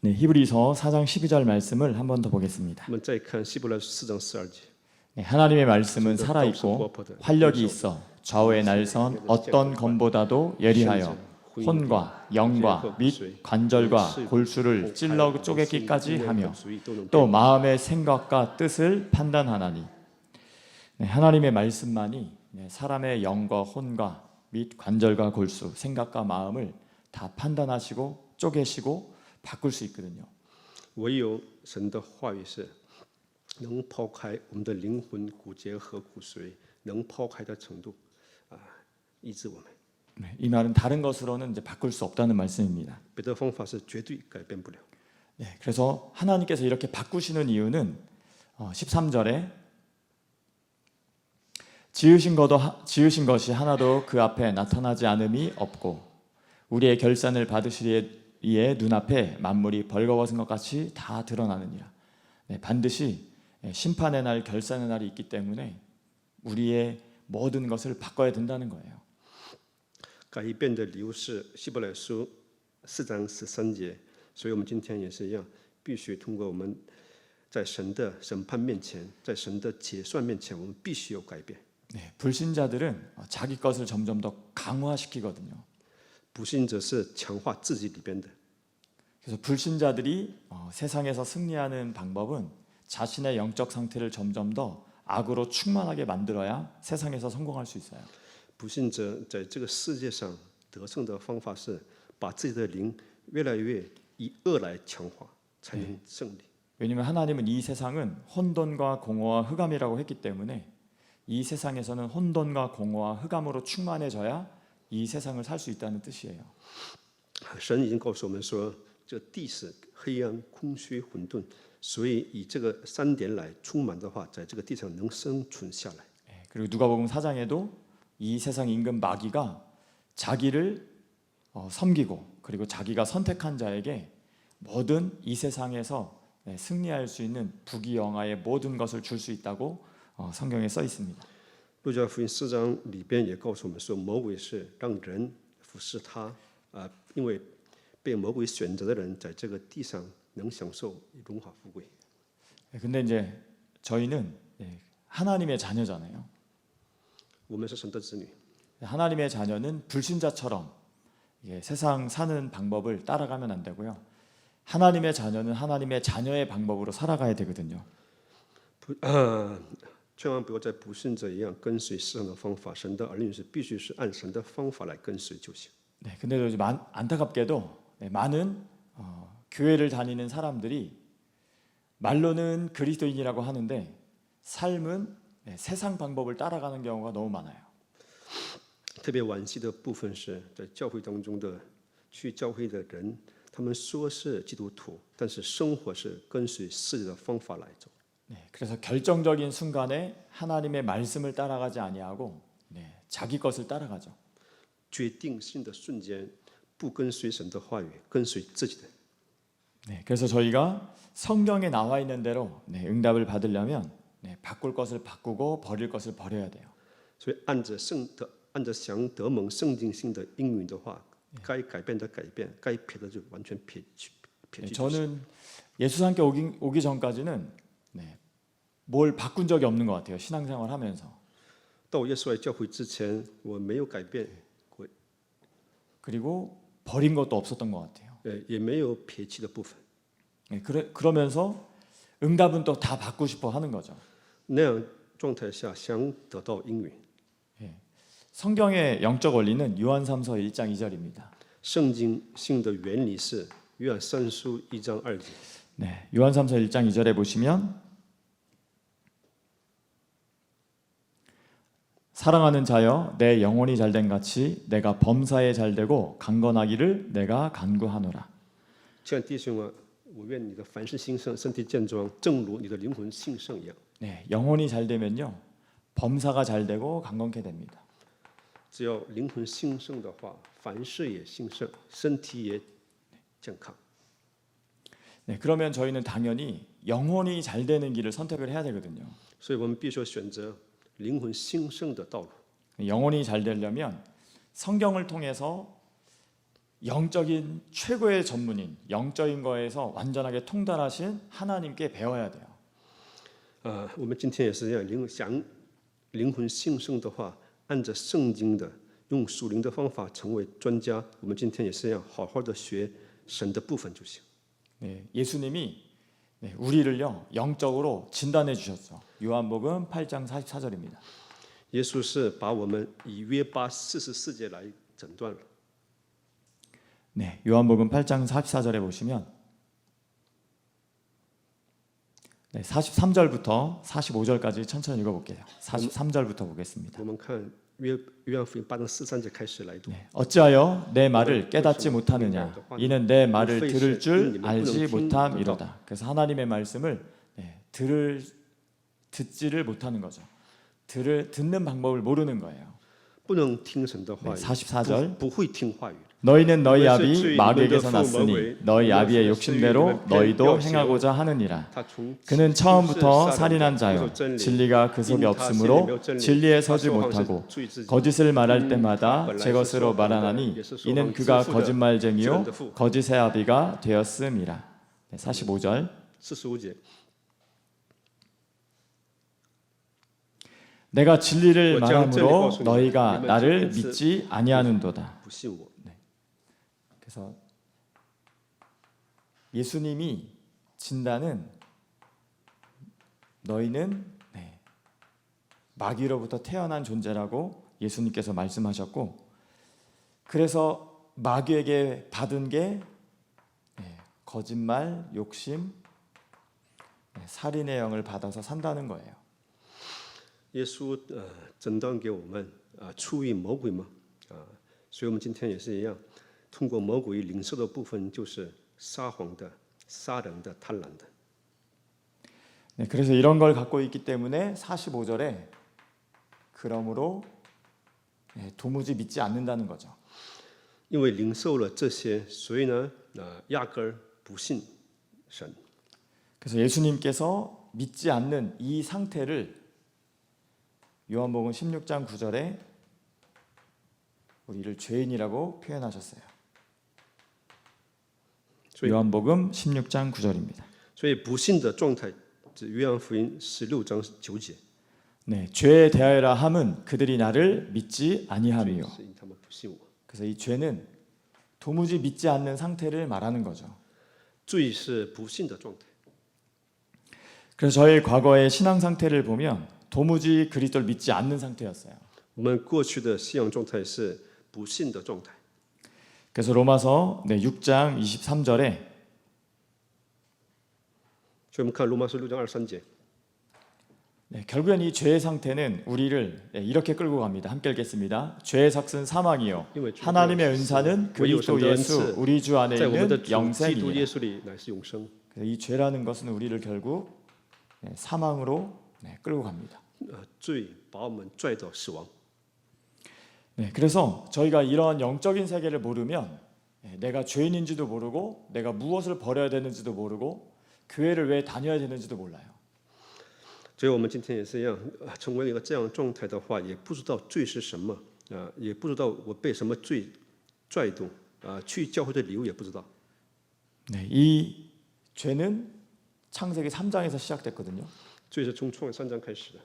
네, 히브리서 4장 12절 말씀을 한 번 더 보겠습니다. 我们再看希伯来书4장 12节， 네, 하나님의 말씀은 살아있고 활력이 있어 좌우의 날선 어떤 검보다도 예리하여 혼과 영과 및 관절과 골수를 찔러 쪼개기까지 하며 또 마음의 생각과 뜻을 판단하나니. 네, 하나님의 말씀만이 사람의 영과 혼과 및 관절과 골수, 생각과 마음을 다 판단하시고 쪼개시고 바꿀 수 있거든요. 唯有神的话语是能抛开我们的灵魂、骨节和骨髓，能抛开的程度医治我们。 네, 이 말은 다른 것으로는 이제 바꿀 수 없다는 말씀입니다. 别的方法是绝对改变不了。 네, 그래서 하나님께서 이렇게 바꾸시는 이유는 13절에 지으신 것이 하나도 그 앞에 나타나지 않음이 없고 우리의 결산을 받으시리에 눈앞에 만물이 벌거벗은 것 같이 다 드러나느니라. 네, 반드시 심판의 날, 결산의 날이 있기 때문에 우리의 모든 것을 바꿔야 된다는 거예요. 改变的理由是希伯来书4章13节，所以我们今天也是一样，必须通过我们在神的审判面前，在神的结算面前，我们必须有改变。 네, 불신자들은 자기 것을 점점 더 강화시키거든요. 不信者是强化自己里边的， 그래서 불신자들이 세상에서 승리하는 방법은 자신의 영적 상태를 점점 더 악으로 충만하게 만들어야 세상에서 성공할 수 있어요. 不信者在这个世界上得胜的方法是把自己的灵越来越以恶来强化，才能胜利。 왜냐하면 하나님은 이 세상은 혼돈과 공허와 흑암이라고 했기 때문에 이 세상에서는 혼돈과 공허와 흑암으로 충만해져야 이 세상을 살 수 있다는 뜻이에요. 神已经告诉我们说，这地是黑暗、空虚、混沌，所以以这个3点来充满的话，在这个地上能生存下来。 그리고 누가복음 4장에도 이 세상 임금 마귀가 자기를 섬기고 그리고 자기가 선택한 자에게 모든 이 세상에서 승리할 수 있는 부귀영화의 모든 것을 줄 수 있다고 성경에 써 있습니다. 路加福音4章里边也告诉我们说，魔鬼是让人服侍他因为被魔鬼选择的人，在这个地上能享受荣华富贵。 근데 이제 저희는 하나님의 자녀잖아요. 我们是神的子女， 하나님의 자녀는 불신자처럼 세상 사는 방법을 따라가면 안 되고요. 하나님의 자녀는 하나님의 자녀의 방법으로 살아가야 되거든요. 千万不要在不信者一样跟随世上的方法。神的儿女是必须是按神的方法来跟随就行。 네, 근데 요즘 안타깝게도 많은 교회를 다니는 사람들이 말로는 그리스도인이라고 하는데 삶은 세상 방법을 따라가는 경우가 너무 많아요. 特别惋惜的部分是在教会当中的去教会的人，他们说是基督徒，但是生活是跟随世界的方法来走。 네, 그래서 결정적인 순간에 하나님의 말씀을 따라가지 아니하고 자기 것을 따라가죠. 决定性的瞬间，不跟随神的话语，跟随自己的。 네, 그래서 저희가 성경에 나와 있는 대로 응답을 받으려면 바꿀 것을 바꾸고 버릴 것을 버려야 돼요. 所以按着想得蒙圣经性的应允的话，该改变的改变，该撇的就完全撇去。 저는 예수님께 오기 전까지는 뭘 바꾼 적이 없는 것 같아요. 신앙생활 하면서. 到耶稣来教会之前，我没有改变过， 그리고 버린 것도 없었던 것 같아요. 也没有撇弃的部分。 그러면서 응답은 또 다 받고 싶어 하는 거죠. 那样状态下想得到应允。 성경의 영적 원리는 요한삼서 1장 2절입니다. 圣经性的原理是约翰3书1章2节。 네, 요한삼서 1장 2절에 보시면 사랑하는 자여 내 영혼이 잘된 같이 내가 범사에 잘되고 강건하기를 내가 간구하노라. 亲爱的弟兄啊，我愿你的凡事兴盛，身体健壮，正如你的灵魂兴盛一样。 네, 영혼이 잘 되면요 범사가 잘 되고 강건케 됩니다. 只要灵魂兴盛的话，凡事也兴盛，身体也健康。 네, 그러면 저희는 당연히 영혼이 잘 되는 길을 선택을 해야 되거든요. 所以我们必须要选择灵魂兴盛的道路。 영혼이 잘 되려면 성경을 통해서 영적인 최고의 전문인, 영적인 거에서 완전하게 통달하신 하나님께 배워야 돼요. 我们今天也是一样，想灵魂兴盛的话，按着圣经的，用属灵的方法成为专家。我们今天也是一样，好好的学神的部分就行。 네, 예수님이 우리를요 영적으로 진단해 주셨죠. 요한복음 8장 44절입니다. 耶稣是把我们以约巴44节来诊断了。 네, 요한복음 8장 44절에 보시면 43절부터 45절까지 천천히 읽어볼게요. 43절부터 보겠습니다. 我们看约翰福音8章43节开始来读。 네, 어찌하여 내 말을 깨닫지 못하느냐? 이는 내 말을 들을 줄 알지 못함이로다. 그래서 하나님의 말씀을 듣지를 못하는 거죠. 듣는 방법을 모르는 거예요. 不能听神的话语， 44절 不会听话语。 너희는 너희 아비 마귀에게서 났으니 너희 아비의 욕심대로 너희도 행하고자 하느니라. 他从 그는 처음부터 살인한 자요 진리가 그 속에 없으므로 진리에 서지 못하고 거짓을 말할 때마다 제 것으로 말하나니 이는 그가 거짓말쟁이요 거짓의 아비가 되었음이라. 45절 45节， 내가 진리를 말함으로 너희가 나를 믿지 아니하는도다. 不信我。 그래서 예수님이 진단은 너희는 마귀로부터 태어난 존재라고 예수님께서 말씀하셨고, 그래서 마귀에게 받은 게 거짓말, 욕심, 살인의 영을 받아서 산다는 거예요. 耶稣诊断给我们出于魔鬼嘛所以我们今天也是一样，通过魔鬼领受的部分就是撒谎的、杀人的、贪婪的。 네, 그래서 이런 걸 갖고 있기 때문에 45절에 그러므로 도무지 믿지 않는다는 거죠. 因为领受了这些，所以呢压根儿不信神。 그래서 예수님께서 믿지 않는 이 상태를 요한복음 16장 9절에 우리를 죄인이라고 표현하셨어요. 요한복음 16장 9절입니다. 所以不信的状态，约翰福音16章9节。 네, 죄에 대하여라 함은 그들이 나를 믿지 아니함이요. 是因他们不信我。 그래서 이 죄는 도무지 믿지 않는 상태를 말하는 거죠. 罪是不信的状态。 그래서 저희 과거의 신앙 상태를 보면 도무지 그리스도를 믿지 않는 상태였어요. 我们过去的信仰状态是不信的状态。 그래서 로마서 6장 23절에 所以我们看罗马书6章23节， 결국엔 이 죄의 상태는 우리를 이렇게 끌고 갑니다. 함께 읽겠습니다. 죄의 삭은 사망이요 하나님의 은사는 그리스도 예수 우리 주 안에 在我们的 있는 主基督 영생이에요. 耶稣里乃是永生。 그래서 이 죄라는 것은 우리를 결국 사망으로 끌고 갑니다. 罪把我们拽到死亡。 그래서 저희가 이런 영적인 세계를 모르면 내가 죄인인지도 모르고 내가 무엇을 버려야 되는지도 모르고 교회를 왜 다녀야 되는지도 몰라요. 所以我们今天也是一样，成为一个这样的状态的话，也不知道罪是什么也不知道我被什么罪拽动去教会的理由也不知道。 이 죄는 창세기 3장에서 시작됐거든요. 罪是从创世3章开始的，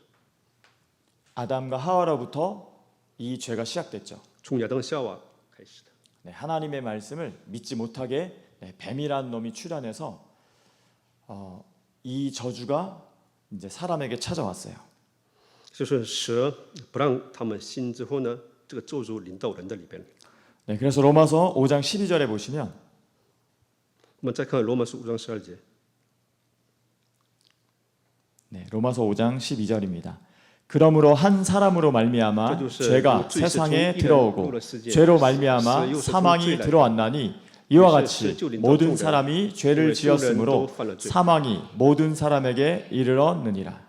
아담과 하와로부터 이 죄가 시작됐죠. 从亚当夏娃开始的。 하나님의 말씀을 믿지 못하게 뱀이란 놈이 출현해서 이 저주가 이제 사람에게 찾아왔어요. 就是蛇不让他们信之后呢，这个咒诅临到人的里边。 그래서 로마서 5장 12절에 보시면 我们再看罗马书5章12节， 로마서 5장 12절입니다. 그러므로 한 사람으로 말미암아 죄가 세상에 들어오고 죄로 말미암아 사망이 들어왔나니 이와 같이 모든 사람이 죄를 지었으므로 사망이 모든 사람에게 이르렀느니라.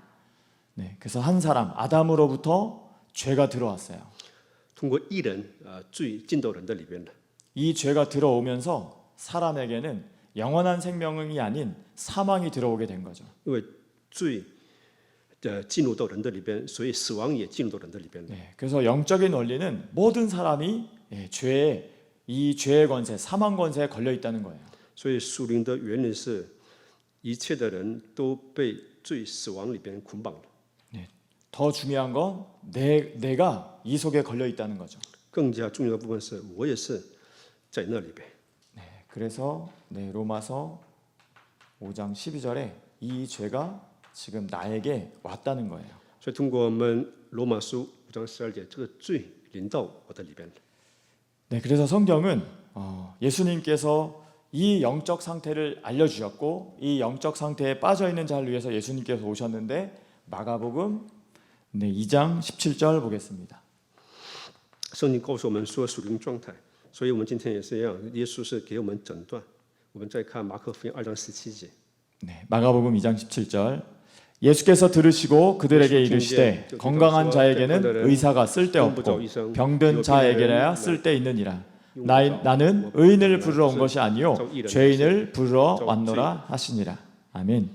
그래서 한 사람 아담으로부터 죄가 들어왔어요. 通过一人罪进到人的里边了。 이 죄가 들어오면서 사람에게는 영원한 생명이 아닌 사망이 들어오게 된 거죠. 因为罪进入到人的里边，所以死亡也进入到人的里边了。 그래서 영적인 원리는 모든 사람이 죄에 이 죄의 권세, 사망 권세에 걸려 있다는 거예요. 所以属灵的原理是，一切的人都被罪、死亡里边捆绑了。 더 중요한 건 내가 이 속에 걸려 있다는 거죠. 更加重要的部分是我也是在那里边。 그래서 로마서 5장 12절에 이 죄가 지금 나에게 왔다는 거예요. 所以通过我们罗马书5章12节，这个罪临到我的里边了。 그래서 성경은 예수님께서 이 영적 상태를 알려주셨고 이 영적 상태에 빠져 있는 자를 위해서 예수님께서 오셨는데 마가복음 2장 17절 보겠습니다. 圣经告诉我们说属灵状态，所以我们今天也是一样，耶稣是给我们诊断。我们再看马可福音2장 17节， 마가복음 2장 17절 예수께서 들으시고 그들에게 이르시되 건강한 자에게는 의사가 쓸데없고 병든 자에게라야 쓸데있느니라. 나는 의인을 부르러 온 것이 아니요 죄인을 부르러 왔노라 하시니라. 아멘.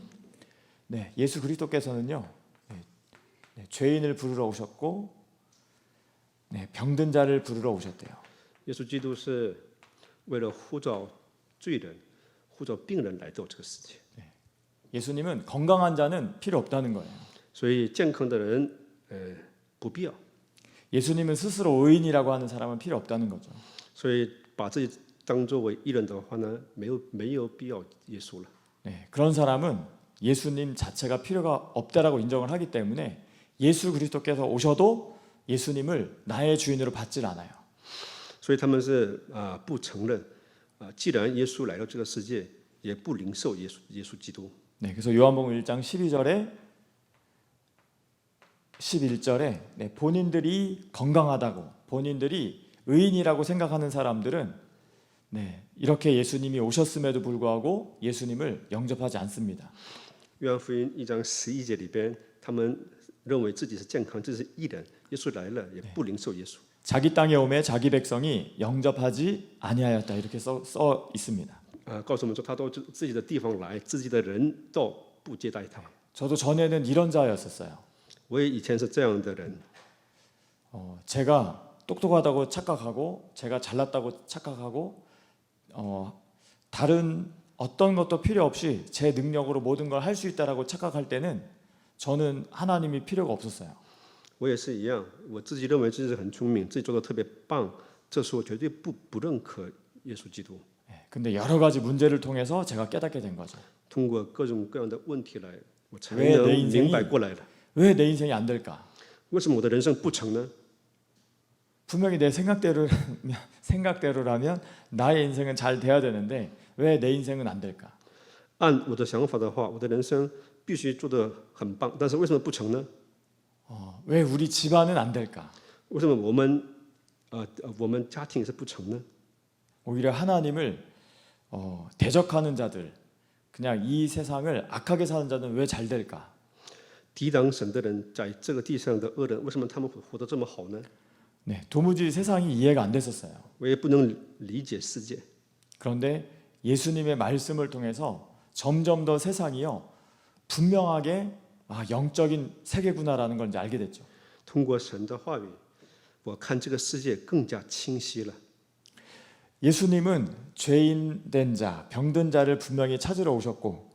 예수 그리스도께서는요 죄인을 부르러 오셨고 병든 자를 부르러 오셨대요. 耶稣基督是为了呼召罪人、呼召病人来到这个世界。 예수님은 건강한 자는 필요 없다는 거예요. 所以健康的人，不必要。 예수님은 스스로 의인이라고 하는 사람은 필요 없다는 거죠. 所以把自己当作为义人的话呢，没有必要耶稣了。 그런 사람은 예수님 자체가 필요가 없다라고 인정을 하기 때문에 예수 그리스도께서 오셔도 예수님을 나의 주인으로 받질 않아요. 所以他们是不承认既然耶稣来到这个世界，也不领受耶稣基督。 그래서 요한복음 1장 11절에 본인들이 건강하다고 본인들이 의인이라고 생각하는 사람들은 이렇게 예수님이 오셨음에도 불구하고 예수님을 영접하지 않습니다. 约翰福音1章11节里边，他们认为自己是健康，自己是义人，耶稣来了也不领受耶稣。 자기 땅에 오매 자기 백성이 영접하지 아니하였다 이렇게 써 있습니다. 告诉我们说，他到自己的地方来，自己的人都不接待他。 저도 전에는 이런 자였었어요. 我也以前是这样的人， 제가 똑똑하다고 착각하고 제가 잘났다고 착각하고 다른 어떤 것도 필요 없이 제 능력으로 모든 걸 할 수 있다라고 착각할 때는 저는 하나님이 필요가 없었어요. 我也是一样，我自己认为自己很聪明，自己做的特别棒，这时候绝对不认可耶稣基督。 근데 여러 가지 문제를 통해서 제가 깨닫게 된 거죠. 通过各种各样的问题来，我才 왜 能 내 인생이 明白过来了。 왜 내 인생이 안 될까? 为什么我的人生不成呢？ 분명히 내 생각대로라면 나의 인생은 잘 돼야 되는데 왜 내 인생은 안 될까? 按我的想法的话，我的人生必须做得很棒，但是为什么不成呢？ 왜 우리 집안은 안 될까? 为什么我们家庭是不成呢？ 오히려 하나님을 대적하는 자들, 그냥 이 세상을 악하게 사는 자는 왜 잘 될까? 抵挡神的人，在这个地上的恶人，为什么他们会活得这么好呢？ 도무지 세상이 이해가 안 됐었어요. 我也不能理解世界。 그런데 예수님의 말씀을 통해서 점점 더 세상이요 분명하게 영적인 세계구나라는 걸 이제 알게 됐죠. 通过神的话语，我看这个世界更加清晰了。 예수님은 죄인 된 자, 병든 자를 분명히 찾으러 오셨고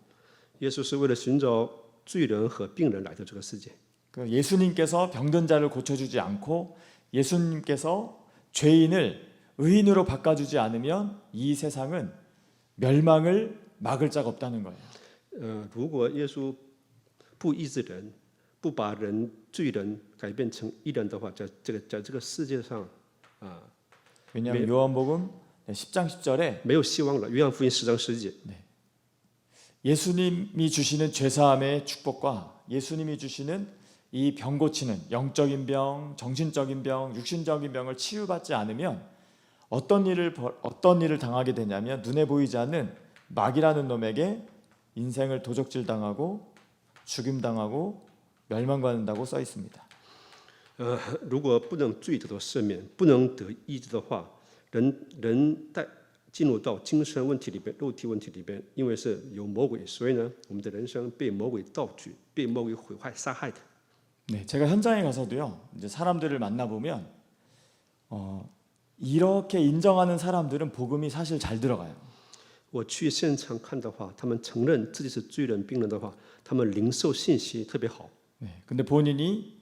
耶稣是为了寻找罪人和病人来到这个世界。 예수님께서 병든 자를 고쳐주지 않고 예수님께서 죄인을 의인으로 바꿔주지 않으면 이 세상은 멸망을 막을 자가 없다는 거예요. 如果耶稣不医治人，不把罪人改变成义人的话，在这个世界上 왜냐하면 요한복음 10장 10절에 没有希望了。约翰福音10장 10节， 예수님이 주시는 죄사함의 축복과 예수님이 주시는 이 병 고치는 영적인 병, 정신적인 병, 육신적인 병을 치유받지 않으면 어떤 일을 당하게 되냐면 눈에 보이지 않는 마귀라는 놈에게 인생을 도적질 당하고 죽임 당하고 멸망받는다고 써 있습니다. 如果不能罪得到赦免，不能得医治的话，人进入到精神问题里边、肉体问题里边，因为是有魔鬼，所以呢，我们的人生被魔鬼盗取、被魔鬼毁坏、杀害的。 제가 현장에 가서도요. 이제 사람들을 만나 보면 이렇게 인정하는 사람들은 복음이 사실 잘 들어가요. 我去现场看的话，他们承认自己是罪人、病人的话，他们领受信息特别好。 네, 근데 본인이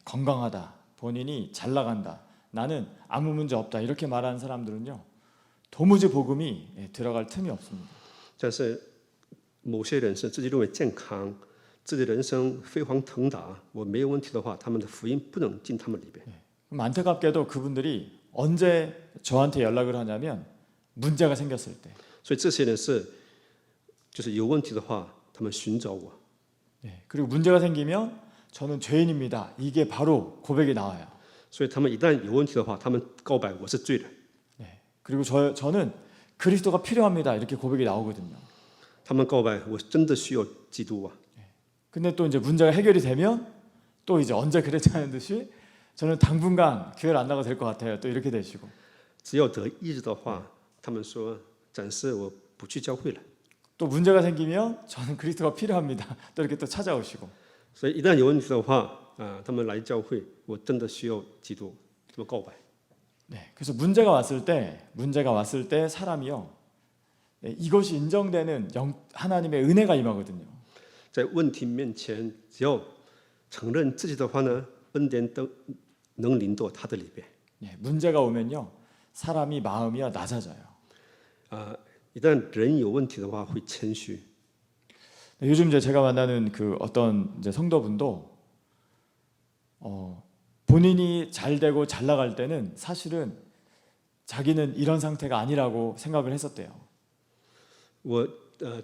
건강하다, 본인이 잘 나간다, 나는 아무 문제 없다 이렇게 말하는 사람들은요, 도무지 복음이 들어갈 틈이 없습니다. 但是某些人是自己认为健康，自己人生飞黄腾达，我没有问题的话，他们的福音不能进他们里边。 그럼 안타깝게도 그분들이 언제 저한테 연락을 하냐면 문제가 생겼을 때. 所以这些人就是有问题的话，他们寻找我。 그리고 문제가 생기면 저는 죄인입니다. 이게 바로 고백이 나와요. 所以他们一旦有问题的话，他们告白我是罪人。 그리고 저는 그리스도가 필요합니다. 이렇게 고백이 나오거든요. 他们告白我真的需要基督啊。 근데 또 이제 문제가 해결이 되면 또 이제 언제 그랬다는 듯이 저는 당분간 교회를 안 나가도 될 것 같아요. 또 이렇게 되시고. 只要得医治的话，他们说暂时我不去教会了。 또 문제가 생기면 저는 그리스도가 필요합니다. 또 이렇게 또 찾아오시고. 所以一旦有问题的话，他们来教会，我真的需要基督，这么告白。 그래서 문제가 왔을 때 사람이요, 이것이 인정되는 하나님의 은혜가 임하거든요. 在问题面前，只要承认自己的话呢，恩典都能临到他的里边。 문제가 오면요, 사람이 마음이요 낮아져요. 一旦人有问题的话，会谦虚。 요즘 이제 제가 만나는 그 어떤 이제 성도분도 본인이 잘 되고 잘 나갈 때는 사실은 자기는 이런 상태가 아니라고 생각을 했었대요. 我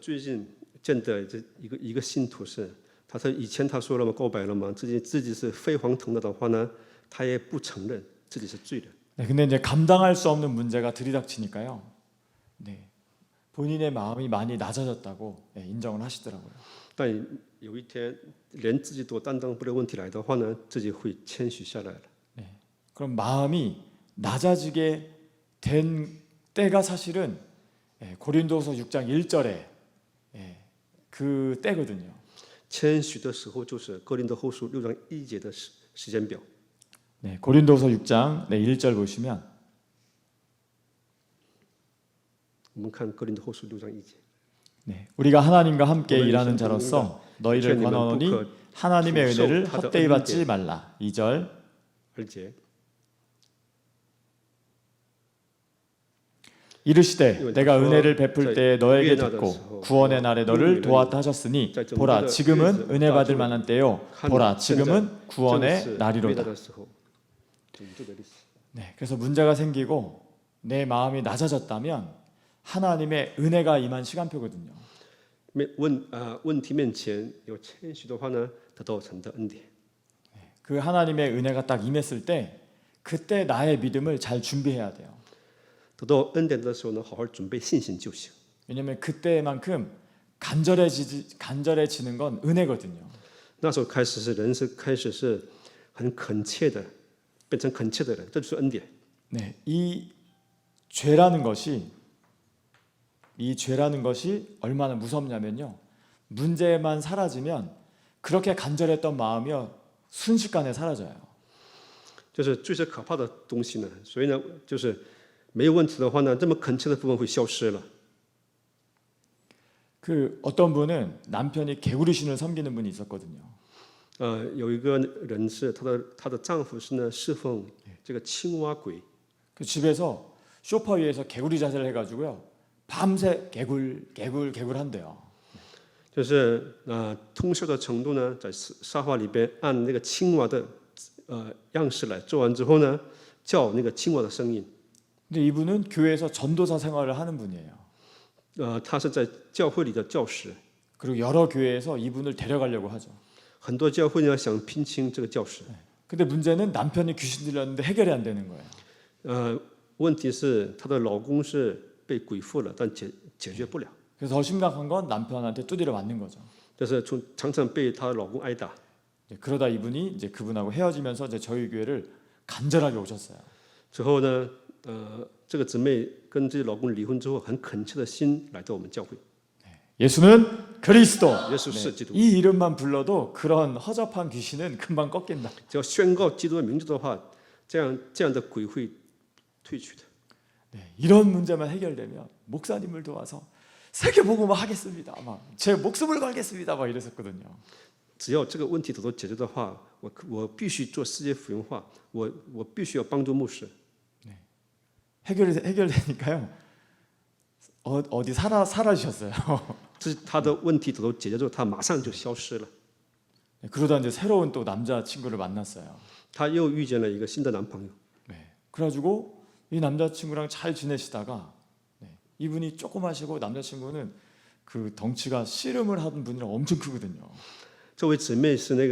最近见的这一个信徒是，他说以前他说了嘛，告白了嘛，自己是飞黄腾达的话呢，他也不承认自己是罪人。 근데 이제 감당할 수 없는 문제가 들이닥치니까요. 본인의 마음이 많이 낮아졌다고 인정을 하시더라고요. 但有一天连自己都担当不了问题来的话呢，自己会谦虚下来了。 그럼 마음이 낮아지게 된 때가 사실은 고린도서 6장 1절에 그 때거든요. 谦虚的时候就是哥林多后书6章1节的时间表。 고린도서 6장 1절 보시면 我们看哥林多后书6章1节。 우리가 하나님과 함께 일하는 자로서 너희를 권하노니 하나님의 은혜를 헛되이 받지 말라. 2절 2节 이르시되 내가 은혜를 베풀 때에 너에게 듣고 구원의 날에 너를 도왔다 하셨으니 보라 지금은 은혜 받을 만한 때요 보라 지금은 구원의 날이로다. 그래서 문제가 생기고 내 마음이 낮아졌다면 하나님의 은혜가 임한 시간표거든요. 问题面前有谦虚的话呢，得到神的恩典。 그 하나님의 은혜가 딱 임했을 때 그때 나의 믿음을 잘 준비해야 돼요. 得到恩典的时候呢，好好准备信心就行。 왜냐하면 그때만큼 간절해지는 건 은혜거든요. 那时候开始开始是很恳切的，变成恳切的人，这就是恩典。 이 죄라는 것이 얼마나 무섭냐면요. 문제만 사라지면 그렇게 간절했던 마음이요 순식간에 사라져요. 就是罪是可怕的东西呢，所以呢，就是没有问题的话呢，这么恳切的部分会消失了。 그 어떤 분은 남편이 개구리 신을 섬기는 분이 있었거든요. 有一个人是她的丈夫是呢侍奉这个青蛙鬼， 그 집에서 소파 위에서 개구리 자세를 해가지고요 밤새 개굴 한대요. 就是通宵的程度呢，在沙发里边按那个青蛙的样式来做完之后呢，叫那个青蛙的声音。 근데 이분은 교회에서 전도사 생활을 하는 분이에요. 他是在教会里的教师， 그리고 여러 교회에서 이분을 데려가려고 하죠. 很多教会呢想聘请这个教师。 근데 문제는 남편이 귀신 들렸는데 해결이 안 되는 거예요. 问题是她的老公是被鬼附了，但解决不了。 그래서 더 심각한 건 남편한테 두드려 맞는 거죠. 就是常常被她老公挨打。 그러다 이분이 이제 그분하고 헤어지면서 이제 저희 교회를 간절하게 오셨어요. 之后呢，这个姊妹跟自己老公离婚之后，很恳切的心来到我们教会。 예수는 그리스도. 耶稣是基督。 이 이름만 불러도 그런 허접한 귀신은 금방 꺾인다. 只要宣告基督的名字的话，这样的鬼会退去的。 네, 이런 문제만 해결되면 목사님을 도와서 세계복음화 하겠습니다. 막 제 목숨을 걸겠습니다. 막 이랬었거든요. 只要这个问题得到解决的话，我必须做世界福音化，我必须要帮助牧师。 해결되니까요. 어디 사라지셨어요. 这他的问题得到解决之后，他马上就消失了。 네, 그러다 이제 새로운 또 남자 친구를 만났어요. 他又遇见了一个新的男朋友， 네, 그래가지고 이 남자 친구랑 잘 지내시다가 네, 이분이 조그마시고 남자 친구는 그 덩치가 씨름을 하던 분이라 엄청 크거든요. 这位姊妹是这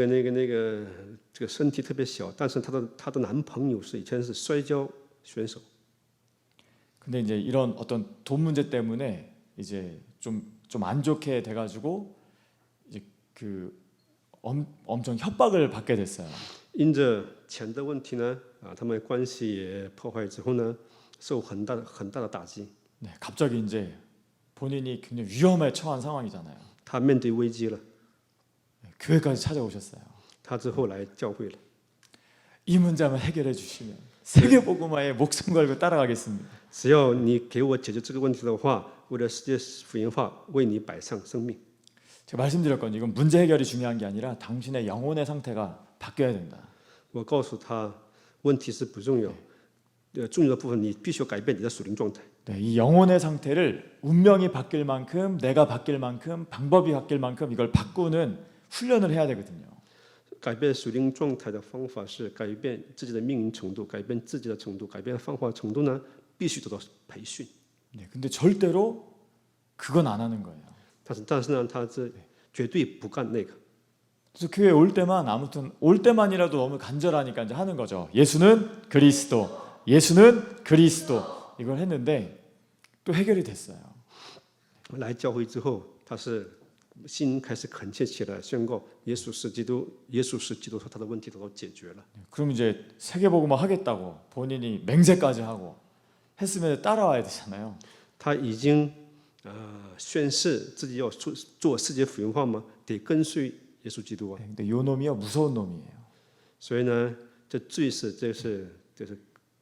个身体特别小，但是她的男朋友是以前是摔跤选手。 근데 이제 이런 어떤 돈 문제 때문에 이제 좀 안 좋게 돼가지고 이제 그 엄청 협박을 받게 됐어요. 因着钱的问题呢，他们关系也破坏之后呢，受很大的打击。 네, 갑자기 이제 본인이 굉장히 위험에 처한 상황이잖아요. 他面对危机了， 네, 교회까지 찾아오셨어요. 他之后来教会了。 이 문제만 해결해 주시면 세계복음화에 목숨 걸고 따라가겠습니다. 只要你给我解决这个问题的话，为了世界福音化，为你摆上生命。 제가 말씀드렸거든요. 이건 문제 해결이 중요한 게 아니라 당신의 영혼의 상태가 바뀌어야 된다. 我告诉他，问题是不重要，重要的部分你必须要改变你的属灵状态。 네, 이 영혼의 상태를 운명이 바뀔 만큼, 내가 바뀔 만큼, 방법이 바뀔 만큼 이걸 바꾸는 훈련을 해야 되거든요. 改变属灵状态的方法是改变自己的命运程度，改变自己的程度，改变方法程度呢，必须得到培训。 네, 근데 절대로 그건 안 하는 거예요. 但是呢，他这绝对不干那个。 그래서 교회 올 때만 아무튼 올 때만이라도 너무 간절하니까 이제 하는 거죠. 예수는 그리스도, 예수는 그리스도 이걸 했는데 또 해결이 됐어요. 来教会之后，他是心开始恳切起来，宣告耶稣是基督，耶稣是基督，说他的问题得到解决了。 그럼 이제 세계복음화 하겠다고 본인이 맹세까지 하고 했으면 따라와야 되잖아요. 他已经宣誓自己要做世界福音化吗？得跟随耶稣基督啊。 근데 요 놈이요 무서운 놈이에요. 所以呢，这是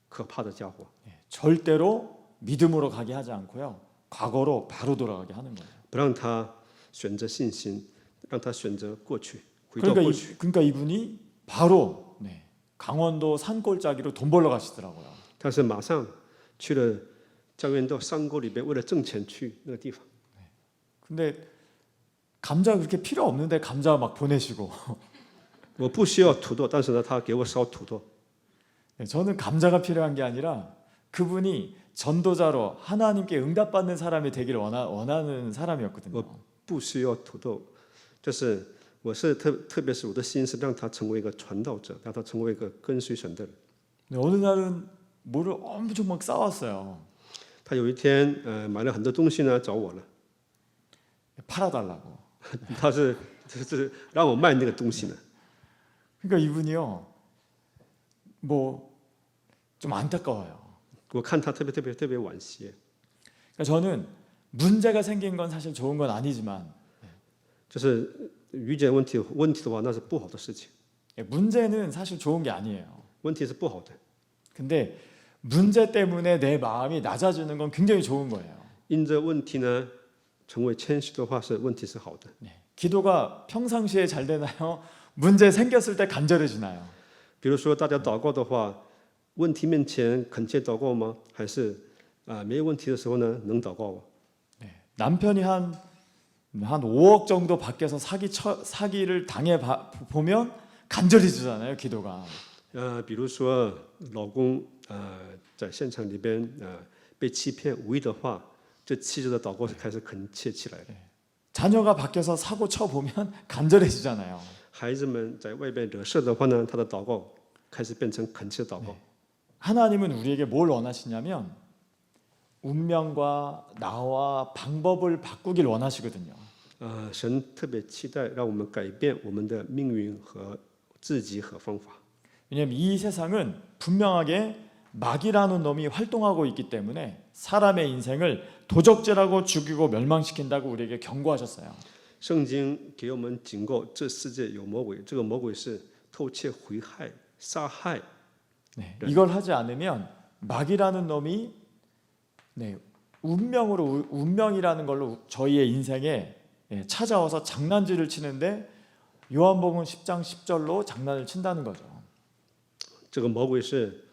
可怕的家伙， 절대로 믿음으로 가게 하지 않고요. 과거로 바로 돌아가게 하는 거예요. 不让他选择信心，让他选择过去，回到过去。 그러니까 이분이 바로 네, 강원도 산골짜기로 돈 벌러 가시더라고요. 他是马上去了江原道山沟里边，为了挣钱去那个地方。 근데 감자 그렇게 필요 없는데 감자 막 보내시고 我不需要土豆，但是呢，他给我烧土豆。 저는 감자가 필요한 게 아니라 그분이 전도자로 하나님께 응답받는 사람이 되기를 원하는 사람이었거든요. 我不需要土豆，我是特别是我的心是让他成为一个传道者，让他成为一个跟随神的人。 근데 어느 날은 뭐를 엄청 막 싸웠어요. 他有一天买了很多东西呢，找我了， 팔아달라고. 他是让我卖那个东西呢。 그러니까 이분이요, 뭐 좀 안타까워요. 我看他特别惋惜。 그러니까 저는 문제가 생긴 건 사실 좋은 건 아니지만 就是遇见问题的话，那是不好的事情， 문제는 사실 좋은 게 아니에요. 问题是不好的。 근데 문제 때문에 내 마음이 낮아지는 건 굉장히 좋은 거예요. 因着问题呢，成为谦虚的话，问题是好的。 네. 기도가 평상시에 잘 되나요? 문제 생겼을 때 간절해지나요? 比如说大家祷告的话，问题面前恳切祷告吗？还是没有问题的时候呢，能祷告吗？ 네. 남편이 한 5억 정도 밖에서 사기를 당해 보면 간절해지잖아요, 기도가. 比如说老公在现场里边被欺骗5亿的话，这妻子的祷告是开始恳切起来了。 자녀가 밖에서 사고 쳐 보면 간절해지잖아요. 孩子们在外边惹事的话呢，他的祷告开始变成恳切的祷告。 하나님은 우리에게 뭘 원하시냐면 운명과 나와 방법을 바꾸길 원하시거든요. 神特别期待让我们改变我们的命运和自己和方法。 왜냐하면 이 세상은 분명하게 마귀라는 놈이 활동하고 있기 때문에 사람의 인생을 도적질하고 죽이고 멸망시킨다고 우리에게 경고하셨어요. 圣经给我们警告，这世界有魔鬼，这个魔鬼是偷窃、毁害、杀害。 네, 이걸 하지 않으면 마귀라는 놈이 운명이라는 걸로 저희의 인생에 찾아와서 장난질을 치는데 요한복음 10장 10절로 장난을 친다는 거죠. 这个魔鬼是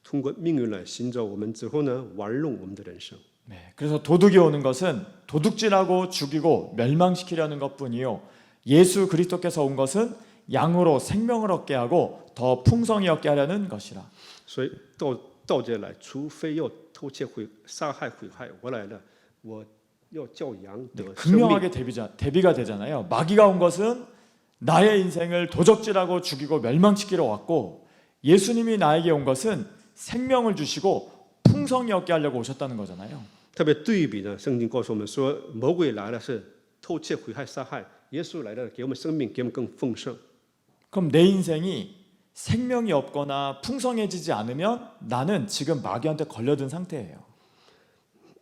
通过命运来寻找我们之后呢，玩弄我们的人生。 그래서 도둑이 오는 것은 도둑질하고 죽이고 멸망시키려는 것뿐이요. 예수 그리스도께서 온 것은 양으로 생명을 얻게 하고 더 풍성히 얻게 하려는 것이라. 所以盗贼来，除非要偷窃、杀害、毁害，我来了，我要叫羊得生命。 극명하게 대비가 되잖아요. 마귀가 온 것은 나의 인생을 도적질하고 죽이고 멸망시키러 왔고 예수님이 나에게 온 것은 생명을 주시고 풍성히 얻게 하려고 오셨다는 거잖아요. 特别对比呢，圣经告诉我们说，魔鬼来了是偷窃、毁害、杀害，耶稣来了给我们生命，给我们更丰盛。 그럼 내 인생이 생명이 없거나 풍성해지지 않으면 나는 지금 마귀한테 걸려든 상태예요.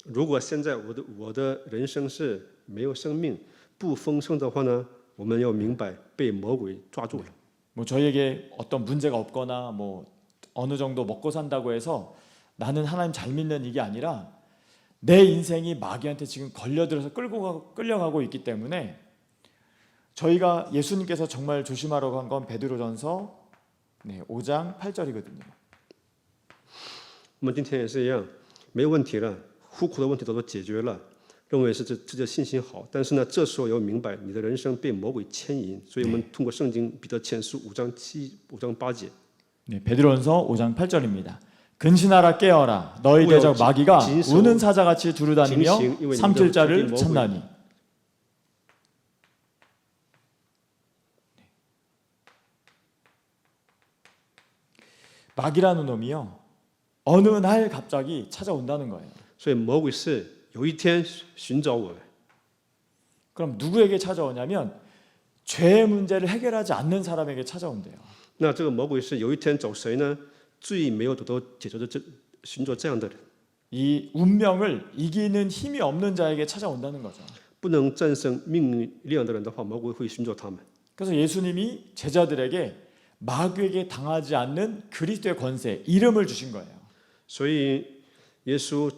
如果现在我的人生是没有生命、不丰盛的话呢，我们要明白被魔鬼抓住了。 뭐 저희에게 어떤 문제가 없거나 뭐 어느 정도 먹고 산다고 해서 나는 하나님 잘 믿는 이게 아니라 내 인생이 마귀한테 지금 걸려들어서 끌려가고 있기 때문에 저희가 예수님께서 정말 조심하라고 한 건 베드로전서 5장 8절이거든요. 我们今天也是一样，没有问题了，户口的问题都解决了，认为是自己的信心好，但是呢，这时候要明白你的人生被魔鬼牵引，所以我们通过圣经彼得前书5章8节。 베드로전서 5장 8절입니다. 근신하라 깨어라 너희 대적 마귀가 우는 사자같이 두루다니며 삼킬 자를 찾나니. 마귀라는 놈이요 어느 날 갑자기 찾아온다는 거예요. 所以魔鬼是有一天寻找我们。 그럼 누구에게 찾아오냐면 죄의 문제를 해결하지 않는 사람에게 찾아온대요. 那这个魔鬼是有一天找谁呢？罪没有得到解决的寻找这样的人。 이 운명을 이기는 힘이 없는 자에게 찾아온다는 거죠. 不能战胜命运力量的人的话，魔鬼会寻找他们。 그래서 예수님이 제자들에게 마귀에게 당하지 않는 그리스도의 권세, 이름을 주신 거예요. 所以耶稣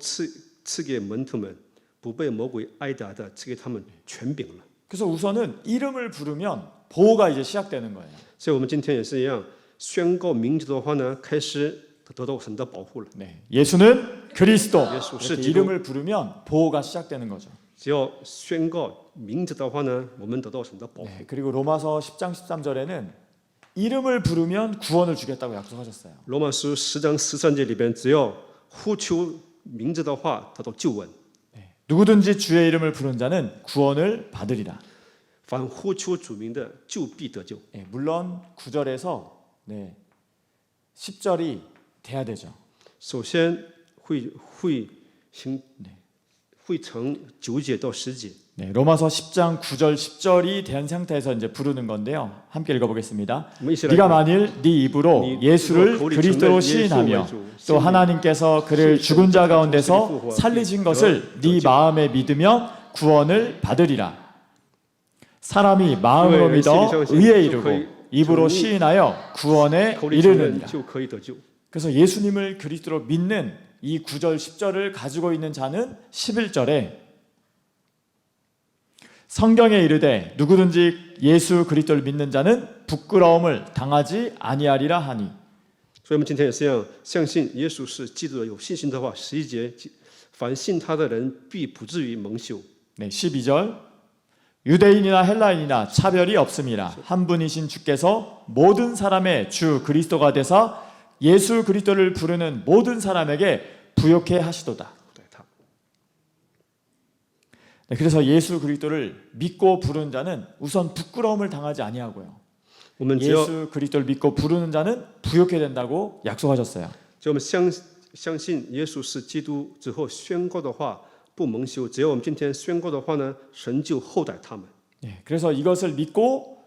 赐给门徒们不被魔鬼挨打的，赐给他们权柄了。 그래서 우선은 이름을 부르면 보호가 이제 시작되는 거예요. 所以我们今天也是一样，宣告名字的话呢，开始得到神的保护了。 예수는 그리스도. 예수 이렇게 이름을 부르면 보호가 시작되는 거죠. 只要宣告名字的话呢，我们得到神的保护。 그리고 로마서 10장 13절에는 이름을 부르면 구원을 주겠다고 약속하셨어요. 罗马书10章13节里边，只要呼求名字的话，得到救恩。 누구든지 주의 이름을 부른 자는 구원을 받으리라. 凡呼求主名的，就必得救。 물론 9절에서 10절이 돼야 되죠. 首先会成9节到10节。 로마서 10장 9절 10절이 된 상태에서 이제 부르는 건데요. 함께 읽어보겠습니다. 我们一起来 네가 만일 네 입으로 예수를 그리스도로 시인하며 또 하나님께서 그를 죽은 자 가운데서 살리신 것을 네 마음에 믿으면 구원을 받으리라. 사람이 마음으로 믿어 의에 이르고 입으로 시인하여 구원에 口里承认 이르느니라. 就可以得救。 그래서 예수님을 그리스도로 믿는 이 9절 10절을 가지고 있는 자는 11절에 성경에 이르되 누구든지 예수 그리스도를 믿는 자는 부끄러움을 당하지 아니하리라 하니. 所以我们今天也是一样，相信耶稣是基督的，有信心的话，11节，凡信他的人必不至于蒙羞。 12절 유대인이나 헬라인이나 차별이 없음이라 한 분이신 주께서 모든 사람의 주 그리스도가 되사 예수 그리스도를 부르는 모든 사람에게 부요케 하시도다. 그래서 예수 그리스도를 믿고 부르는 자는 우선 부끄러움을 당하지 아니하고요. 我们只要 예수 그리스도를 믿고 부르는 자는 부요케 된다고 약속하셨어요. 只要我们相信耶稣是基督之后宣告的话不蒙羞，只要我们今天宣告的话呢，神就厚待他们。 그래서 이것을 믿고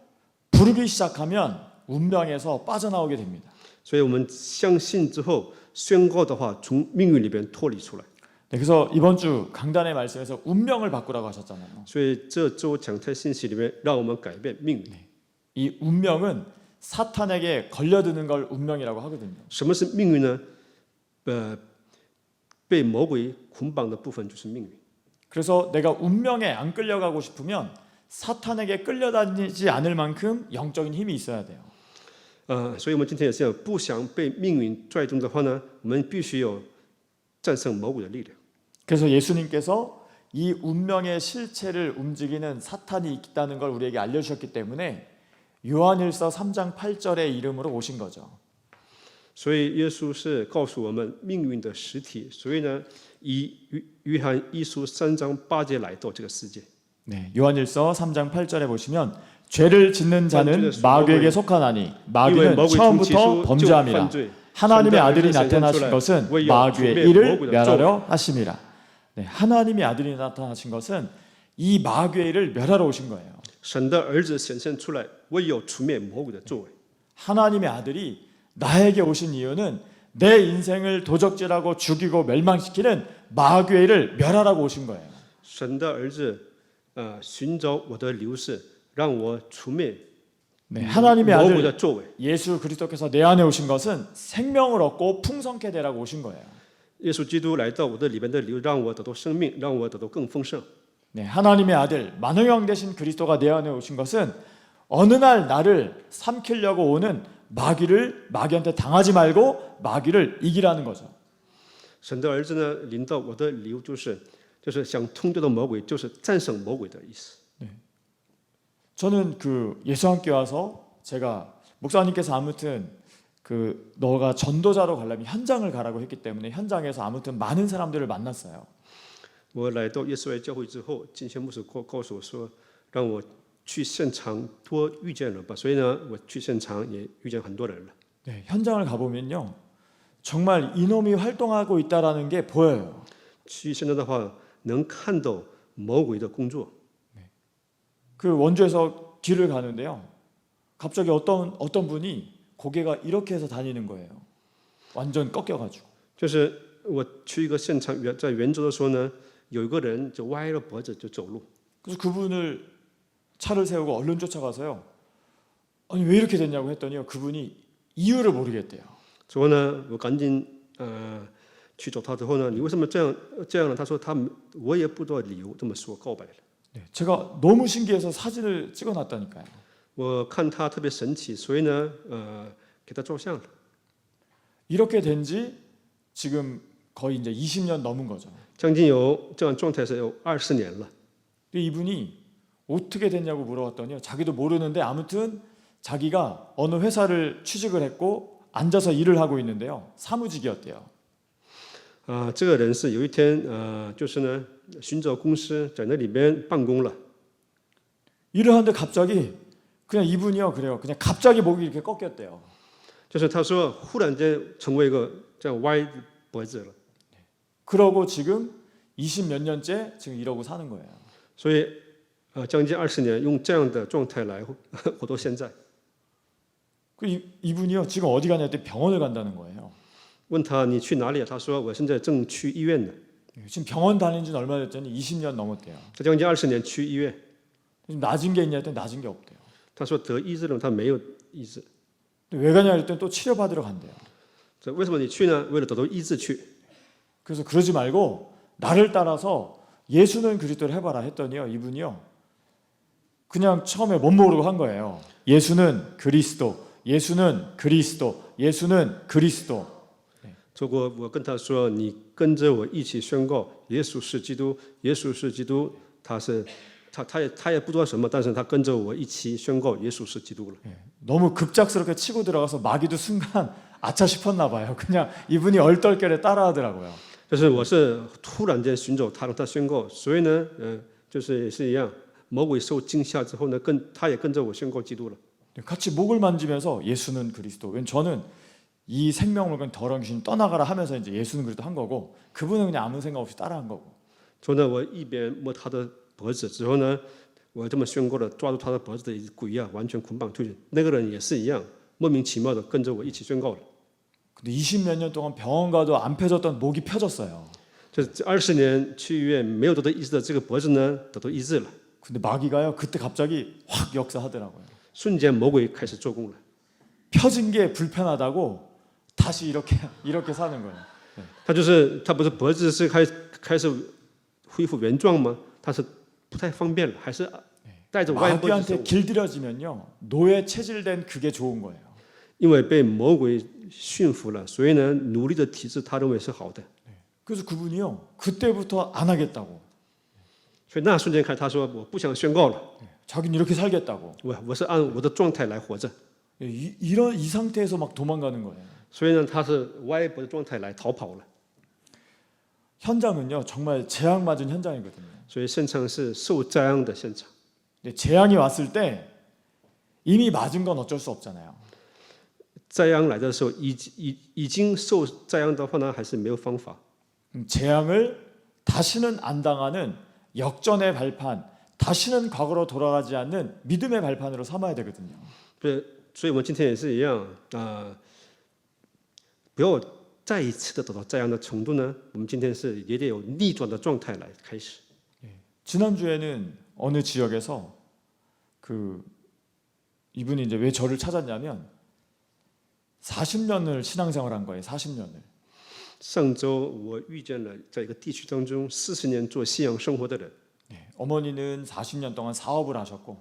부르기 시작하면 운명에서 빠져나오게 됩니다. 所以我们相信之后宣告的话，从命运里边脱离出来。 그래서 이번 주 강단의 말씀에서 운명을 바꾸라고 하셨잖아요. 所以这周讲台信息里面，让我们改变命运。 이 운명은 사탄에게 걸려드는 걸 운명이라고 하거든요. 什么是命运呢？被魔鬼捆绑的部分就是命运。 그래서 내가 운명에 안 끌려가고 싶으면 사탄에게 끌려다니지 않을 만큼 영적인 힘이 있어야 돼요. 所以我们今天也是这样，不想被命运拽动的话呢，我们必须有战胜魔鬼的力量。 그래서 예수님께서 이 운명의 실체를 움직이는 사탄이 있다는 걸 우리에게 알려주셨기 때문에 요한일서 3장 8절의 이름으로 오신 거죠. 所以耶稣是告诉我们命运的实体，所以呢，以约翰一书3章8节来到这个世界。 네, 요한일서 3장 8절에 보시면 죄를 짓는 자는 마귀에게 속하나니 마귀는 처음부터 범죄함이라. 하나님의 아들이 나타나신 것은 마귀의 일을 멸하려 하심이라. 네, 하나님의 아들이 나타나신 것은 이 마귀의 일을 멸하러 오신 거예요. 神的儿子显现出来，唯有除灭魔鬼的作为。 하나님의 아들이 나에게 오신 이유는 내 인생을 도적질하고 죽이고 멸망시키는 마귀의 일을 멸하라고 오신 거예요. 神的儿子寻找我的流逝，让我除灭 네, 하나님의 魔鬼 아들 的作为。 예수 그리스도께서 내 안에 오신 것은 생명을 얻고 풍성케 되라고 오신 거예요. 耶稣基督来到我的里边的流，让我得到生命，让我得到更丰盛。 네, 하나님의 아들 만왕왕 되신 그리스도가 내 안에 오신 것은 어느 날 나를 삼키려고 오는 마귀한테 당하지 말고 마귀를 이기라는 거죠. 神的儿子呢，临到我的流，就是想通掉的魔鬼，就是战胜魔鬼的意思。 저는 그 예수 함께 와서 제가 목사님께서 아무튼 그 너가 전도자로 가려면 현장을 가라고 했기 때문에 현장에서 아무튼 많은 사람들을 만났어요. 我来到耶稣爱教会之后，金贤牧师告诉我说，让我去现场多遇见人吧。所以呢，我去现场也遇见很多人了。 네, 현장을 가보면요, 정말 이놈이 활동하고 있다라는 게 보여요. 去现场的话，能看到魔鬼的工作。 그 원주에서 길을 가는데요, 갑자기 어떤 분이 고개가 이렇게 해서 다니는 거예요. 완전 꺾여가지고. 就是我去一个现场，在圆州的时候呢，有一个人就歪着脖子就走路。 그래서 그분을 차를 세우고 얼른 쫓아가서요. 아니 왜 이렇게 됐냐고 했더니요, 그분이 이유를 모르겠대요. 之后呢，我赶紧去找他之后呢，你为什么这样呢？他说我也不知道理由，这么说告白了。 네, 제가 너무 신기해서 사진을 찍어놨다니까요. 我看他特别神奇，所以呢，给他照相了。 이렇게 된 지 지금 거의 이제 20년 넘은 거죠. 将近有这样状态是有20年了。 근데 이분이 어떻게 됐냐고 물어봤더니요, 자기도 모르는데 아무튼 자기가 어느 회사를 취직을 했고 앉아서 일을 하고 있는데요, 사무직이었대요. 这个人是有一天就是呢寻找公司，在那里边办公了。 일을 하는데 갑자기 그냥 이분이요, 그래요. 그냥 갑자기 목이 이렇게 꺾였대요. 就是他说忽然间成为一个这样歪脖子了。 그러고 지금 20 몇 년째 지금 이러고 사는 거예요. 所以将近20年用这样的状态来活到现在。 그 이분이요, 지금 어디 가냐 했더니 병원을 간다는 거예요. 问他你去哪里啊？他说我现在正去医院呢。 지금 병원 다닌 지는 얼마 됐더니 20년 넘었대요. 他将近20年去医院。 지금 낮은 게 있냐 했더니 낮은 게 없대요. 他说得医治了，他没有医治。 왜 가냐 했더니 또 치료받으러 간대요. 这为什么你去呢？为了得到医治去。 그래서 그러지 말고 나를 따라서 예수는 그리스도를 해봐라 했더니요, 이분이요, 그냥 처음에 못 모르고 한 거예요. 예수는 그리스도, 예수는 그리스도, 예수는 그리스도. 结果我跟他说，你跟着我一起宣告，耶稣是基督，耶稣是基督。他也不知道什么，但是他跟着我一起宣告耶稣是基督了。 너무 급작스럽게 치고 들어가서 마귀도 순간 아차 싶었나 봐요. 그냥 이분이 얼떨결에 따라하더라고요. 就是我是突然间寻找他，让他宣告，所以呢，就是也是一样，魔鬼受惊吓之后呢，他也跟着我宣告基督了。 같이 목을 만지면서 예수는 그리스도. 왜 저는 이 생명을 그냥 더러운 귀신 떠나가라 하면서 이제 예수는 그리스도 한 거고, 그분은 그냥 아무 생각 없이 따라한 거고. 所以呢，我一边摸他的脖子之后呢，我这么宣告了，抓住他的脖子的一只鬼啊，完全捆绑出去。那个人也是一样，莫名其妙的跟着我一起宣告了。 근데 20 몇 년 동안 병원 가도 안 펴졌던 목이 펴졌어요. 这20年去医院没有得到医治的这个脖子呢，得到医治了。 근데 마귀가요, 그때 갑자기 확 역사하더라고요. 瞬间魔鬼开始做工了。 펴진 게 불편하다고 다시 이렇게 사는 거예요. 他不是脖子是开始恢复原状吗？他是不太方便了，还是带着外部 마귀한테 길들여지면요 노예 체질된 그게 좋은 거예요. 因为被魔鬼驯服了，所以呢，奴隶的体质他认为是好的， 그래서 그분이요 그때부터 안 하겠다고. 所以那瞬间开始他说我不想宣告了， 자기는 이렇게 살겠다고. 我是按我的状态来活着， 이런 이 상태에서 막 도망가는 거예요. 所以呢，他是歪脖的状态来逃跑了， 현장은요 정말 재앙 맞은 현장이거든요. 所以现场是受灾殃的现场。 근데 재앙이 왔을 때 이미 맞은 건 어쩔 수 없잖아요. 灾殃来的时候，已经受灾殃的话呢，还是没有方法。 재앙을 다시는 안 당하는 역전의 발판, 다시는 과거로 돌아가지 않는 믿음의 발판으로 삼아야 되거든요. 所以我们今天也是一样不要再一次的走到这样的程度呢。我们今天是也得有逆转的状态来开始。 지난주에는 어느 지역에서 이분이 이제 왜 저를 찾았냐면 40년을 신앙생활한 거예요. 40년을. 上周我遇见了在一个地区当中40年做信仰生活的人， 어머니는 40년 동안 사업을 하셨고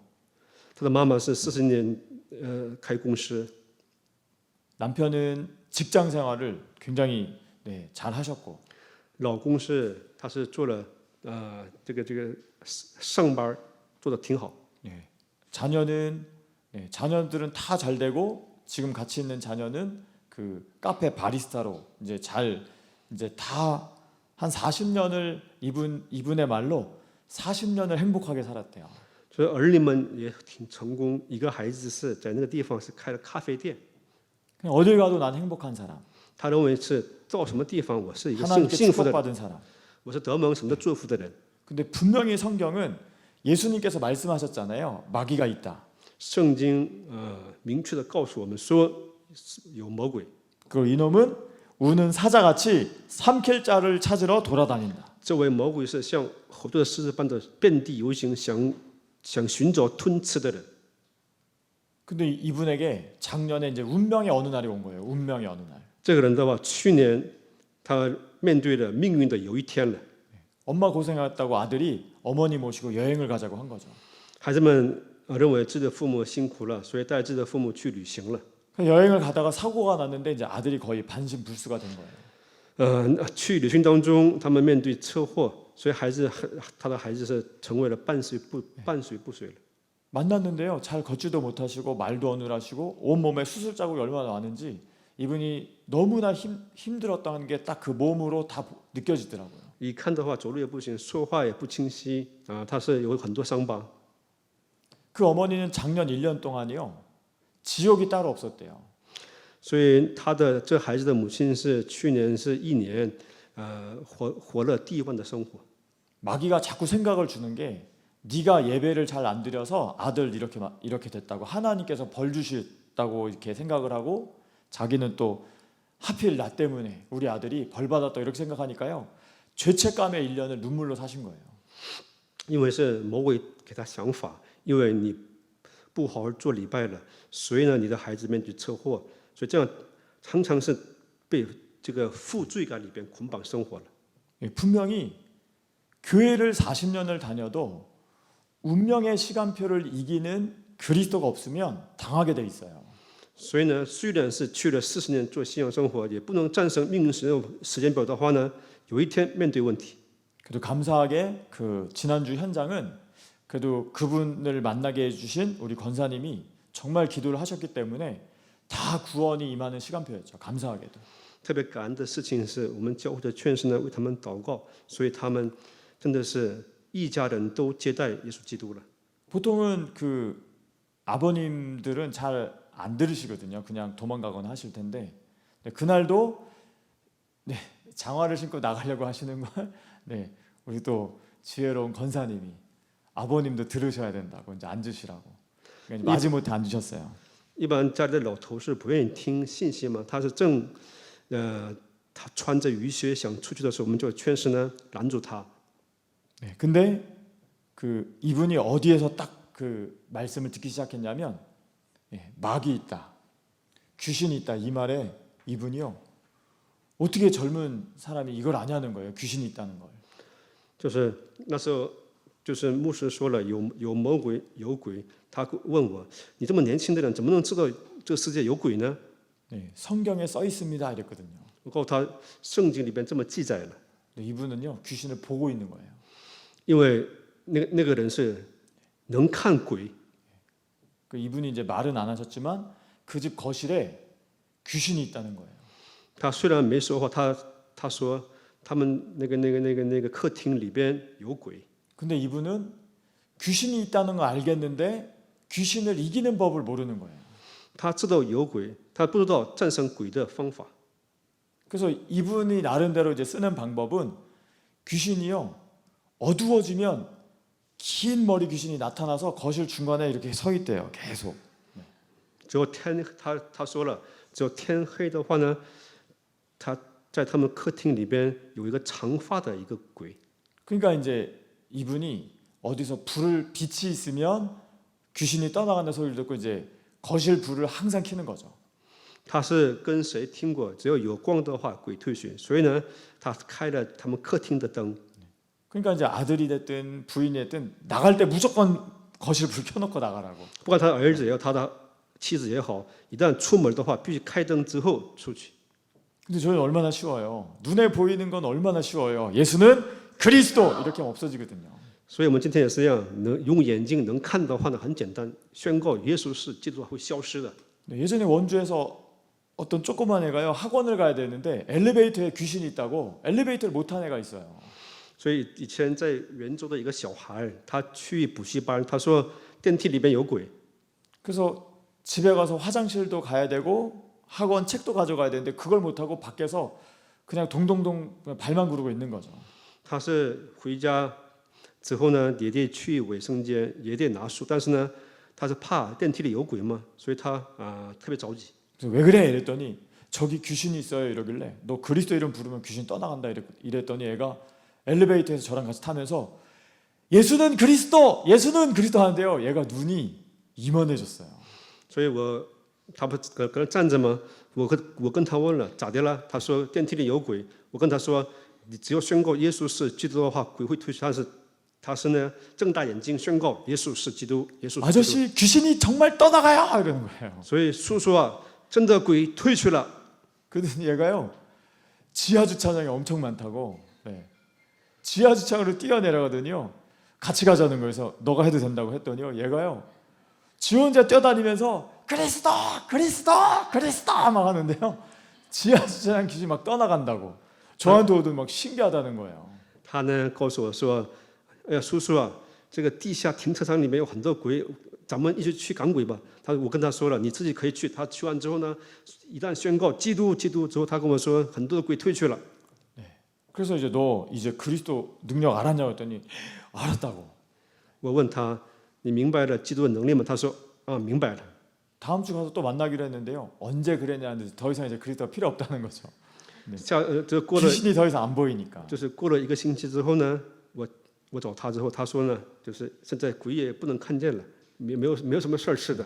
他的妈妈是40年开公司， 남편은 직장 생활을 굉장히 잘 하셨고 老公他是做了这个上班做的挺好， 자녀들은 다 잘 되고 지금 같이 있는 자녀는 그 카페 바리스타로 이제 다 한 40년을 이분의 말로 40년을 행복하게 살았대요. 所以儿女们也挺成功。一个孩子是在那个地方是开了咖啡店， 그냥 어딜 가도 난 행복한 사람, 他认为是到什么地方我是一个 하나님께 幸福的人， 축복받은 사람. 我是得蒙神的祝福的人。 근데 분명히 성경은 예수님께서 말씀하셨잖아요. 마귀가 있다. 圣经明确的告诉我们说有魔鬼， 그 이놈은 우는 사자같이 삼킬 자를 찾으러 돌아다닌다. 这位魔鬼是像猴子的狮子般的遍地游行，想寻找吞吃的人。 근데 이분에게 작년에 이제 운명의 어느 날이 온 거예요. 운명의 어느 날. 这个人的话，去年他面对了命运的有一天了， 엄마 고생했다고 아들이 어머니 모시고 여행을 가자고 한 거죠. 孩子们认为自己的父母辛苦了，所以带自己的父母去旅行了。 여행을 가다가 사고가 났는데 이제 아들이 거의 반신불수가 된 거예요. 去旅行当中，他们面对车祸，所以他的孩子是成为了半水不遂了。 만났는데요. 잘 걷지도 못하시고 말도 어눌하시고 온몸에 수술 자국이 얼마나 많은지 이분이 너무나 힘들었다는 게 딱 그 몸으로 다 느껴지더라고요. 一看的话，走路也不行，说话也不清晰他是有很多伤疤。 그 어머니는 작년 1년 동안이요. 지옥이 따로 없었대요. 所以这孩子的母亲是去年是1年活了地狱般的生活。 마귀가 자꾸 생각을 주는 게 네가 예배를 잘 안 드려서 아들 이렇게 됐다고 하나님께서 벌 주셨다고 이렇게 생각을 하고 자기는 또 하필 나 때문에 우리 아들이 벌 받았다 이렇게 생각하니까요. 죄책감의 1년을 눈물로 사신 거예요. 因为是魔鬼给他想法，因为你不好好做礼拜了，所以呢，你的孩子面对车祸，所以这样常常是被这个负罪感里边捆绑生活了。 분명히 교회를 40년을 다녀도 운명의 시간표를 이기는 그리스도가 없으면 당하게 돼 있어요. 所以呢，虽然是去了40年做信仰生活，也不能战胜命运时间表的话呢，有一天面对问题。 그래도 감사하게 그 지난주 현장은 그래도 그분을 만나게 해주신 우리 권사님이 정말 기도를 하셨기 때문에 다 구원이 임하는 시간표였죠. 감사하게도. 特别感恩的事情是我们教会的劝士呢为他们祷告，所以他们真的是一家人都接待耶稣基督了。 보통은 그 아버님들은 잘 안 들으시거든요. 그냥 도망가거나 하실 텐데 그날도 장화를 신고 나가려고 하시는 걸 우리 또 지혜로운 권사님이 아버님도 들으셔야 된다고 이제 앉으시라고 그러니까 마지못해 앉으셨어요. 一般家里的老头是不愿意听信息嘛，他是他穿着雨靴想出去的时候，我们就劝士呢拦住他。 근데 그 이분이 어디에서 딱 그 말씀을 듣기 시작했냐면 마귀 있다, 귀신이 있다 이 말에 이분이요 어떻게 젊은 사람이 이걸 아냐는 거예요. 귀신이 있다는 걸. 就是那时候，就是牧师说了有魔鬼有鬼，他问我，你这么年轻的人怎么能知道这个世界有鬼呢？ 네, 성경에 써 있습니다 이랬거든요. 我告诉他，圣经里边这么记载了， 근데 이분은요 귀신을 보고 있는 거예요. 因为那个人是能看鬼， 그 이분이 이제 말은 안 하셨지만 그 집 거실에 귀신이 있다는 거예요. 他虽然没说话，他说他们那个客厅里边有鬼， 근데 이분은 귀신이 있다는 거 알겠는데 귀신을 이기는 법을 모르는 거예요. 他知道有鬼，他不知道战胜鬼的方法。 그래서 이분이 나름대로 이제 쓰는 방법은 귀신이요 어두워지면 긴 머리 귀신이 나타나서 거실 중간에 이렇게 서 있대요. 계속. 只有他说了，只有天黑的话呢，他在他们客厅里边有一个长发的一个鬼。 그러니까 이제 이분이 어디서 빛이 있으면 귀신이 떠나간다는 소리를 듣고 이제 거실 불을 항상 켜는 거죠. 他是跟谁听过？只要有光的话，鬼退去。所以呢，他开了他们客厅的灯。 그러니까 이제 아들이 됐든 부인이 됐든 나갈 때 무조건 거실 불 켜놓고 나가라고. 不管他儿子也好，他的妻子也好，一旦出门的话，必须开灯之后出去。 근데 저는 얼마나 쉬워요. 눈에 보이는 건 얼마나 쉬워요. 예수는 그리스도 이렇게 하면 없어지거든요. 所以我们今天也是一样，用眼睛能看的话呢，很简单，宣告耶稣是基督会消失的。 네, 예전에 원주에서 어떤 조그만 애가요 학원을 가야 되는데 엘리베이터에 귀신이 있다고 엘리베이터를 못 타는 애가 있어요. 所以以前在圆州的一个小孩，他去补习班，他说电梯里边有鬼， 그래서 집에 가서 화장실도 가야 되고 학원 책도 가져가야 되는데 그걸 못 하고 밖에서 그냥 동동동 그냥 발만 구르고 있는 거죠. 他是回家之后呢，也得去卫生间，也得拿书，但是呢，他是怕电梯里有鬼嘛，所以他特别着急。 그래서 왜 그래 이랬더니 저기 귀신이 있어요 이러길래 너 그리스도 이름 부르면 귀신 떠나간다 이랬더니 애가 엘리베이터에서 저랑 같이 타면서 예수는 그리스도 하는데요 얘가 눈이 이만해졌어요. 所以他不搁那站着吗？我跟他问了咋的了？他说电梯里有鬼。我跟他说，你只要宣告耶稣是基督的话，鬼会退去。他是呢睁大眼睛宣告耶稣是基督，耶稣是基督。 아저씨 귀신이 정말 떠나가요 이러는 거예요. 所以叔叔啊，真的鬼退去了。 그랬더니 얘가요 지하 주차장이 엄청 많다고 네. 지하 주차장으로 뛰어내려가더니요 같이 가자는 거여서 너가 해도 된다고 했더니요 얘가요 지 혼자 뛰어다니면서 그리스도 막 하는데요 지하 주차장 귀신 막 떠나간다고 저한테 오도 막 신기하다는 거예요. 他呢告诉我说：“哎呀，叔叔啊，这个地下停车场里面有很多鬼，咱们一起去赶鬼吧。”我跟他说了，你自己可以去。他去完之后呢，一旦宣告基督之后，他跟我说很多的鬼退去了。 그래서 이제 너 이제 그리스도 능력 알았냐고 했더니 알았다고. 我问他，你明白了基督的能力吗？他说啊，明白了。 다음 주 가서 또 만나기로 했는데요. 언제 그랬냐는데 더 이상 이제 그리스도가 필요 없다는 거죠. 这过了 귀신이 더 이상 안 보이니까. 就是过了1个星期之后呢，我找他之后，他说呢，就是现在鬼也不能看见了，没有什么事儿是的。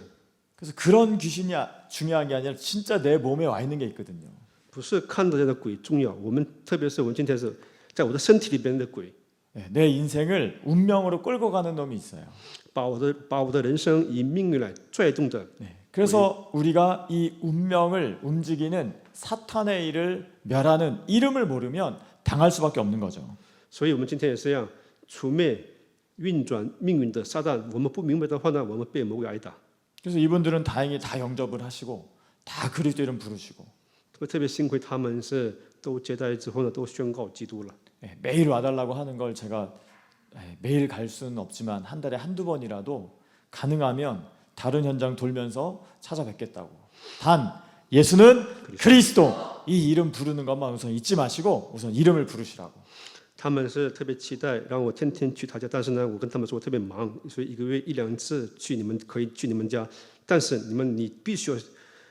그래서 그런 귀신이 중요한 게 아니라 진짜 내 몸에 와 있는 게 있거든요. 不是看得见的鬼重要，特别是我们今天是在我的身体里边的鬼， 내 인생을 운명으로 끌고 가는 놈이 있어요. 把我的人生以命运来拽动着。 그래서 우리가 이 운명을 움직이는 사탄의 일을 멸하는 이름을 모르면 당할 수밖에 없는 거죠. 所以我们今天也是一样，除灭运转命运的撒旦，我们不明白的话呢，我们被魔鬼挨打。 그래서 이분들은 다행히 다 영접을 하시고 다 그리스도 이름 부르시고 特别幸亏他们是都接待之后呢，都宣告基督了。 매일 와달라고 하는 걸 제가 매일 갈 수는 없지만 한 달에 한두 번이라도 가능하면 다른 현장 돌면서 찾아뵙겠다고. 단 예수는 그리스도 이 이름 부르는 것만 우선 잊지 마시고 우선 이름을 부르시라고. 他们是特别期待让我天天去他家，但是呢，我跟他们说我特别忙，所以1个月1、2次去你们可以去你们家，但是你必须要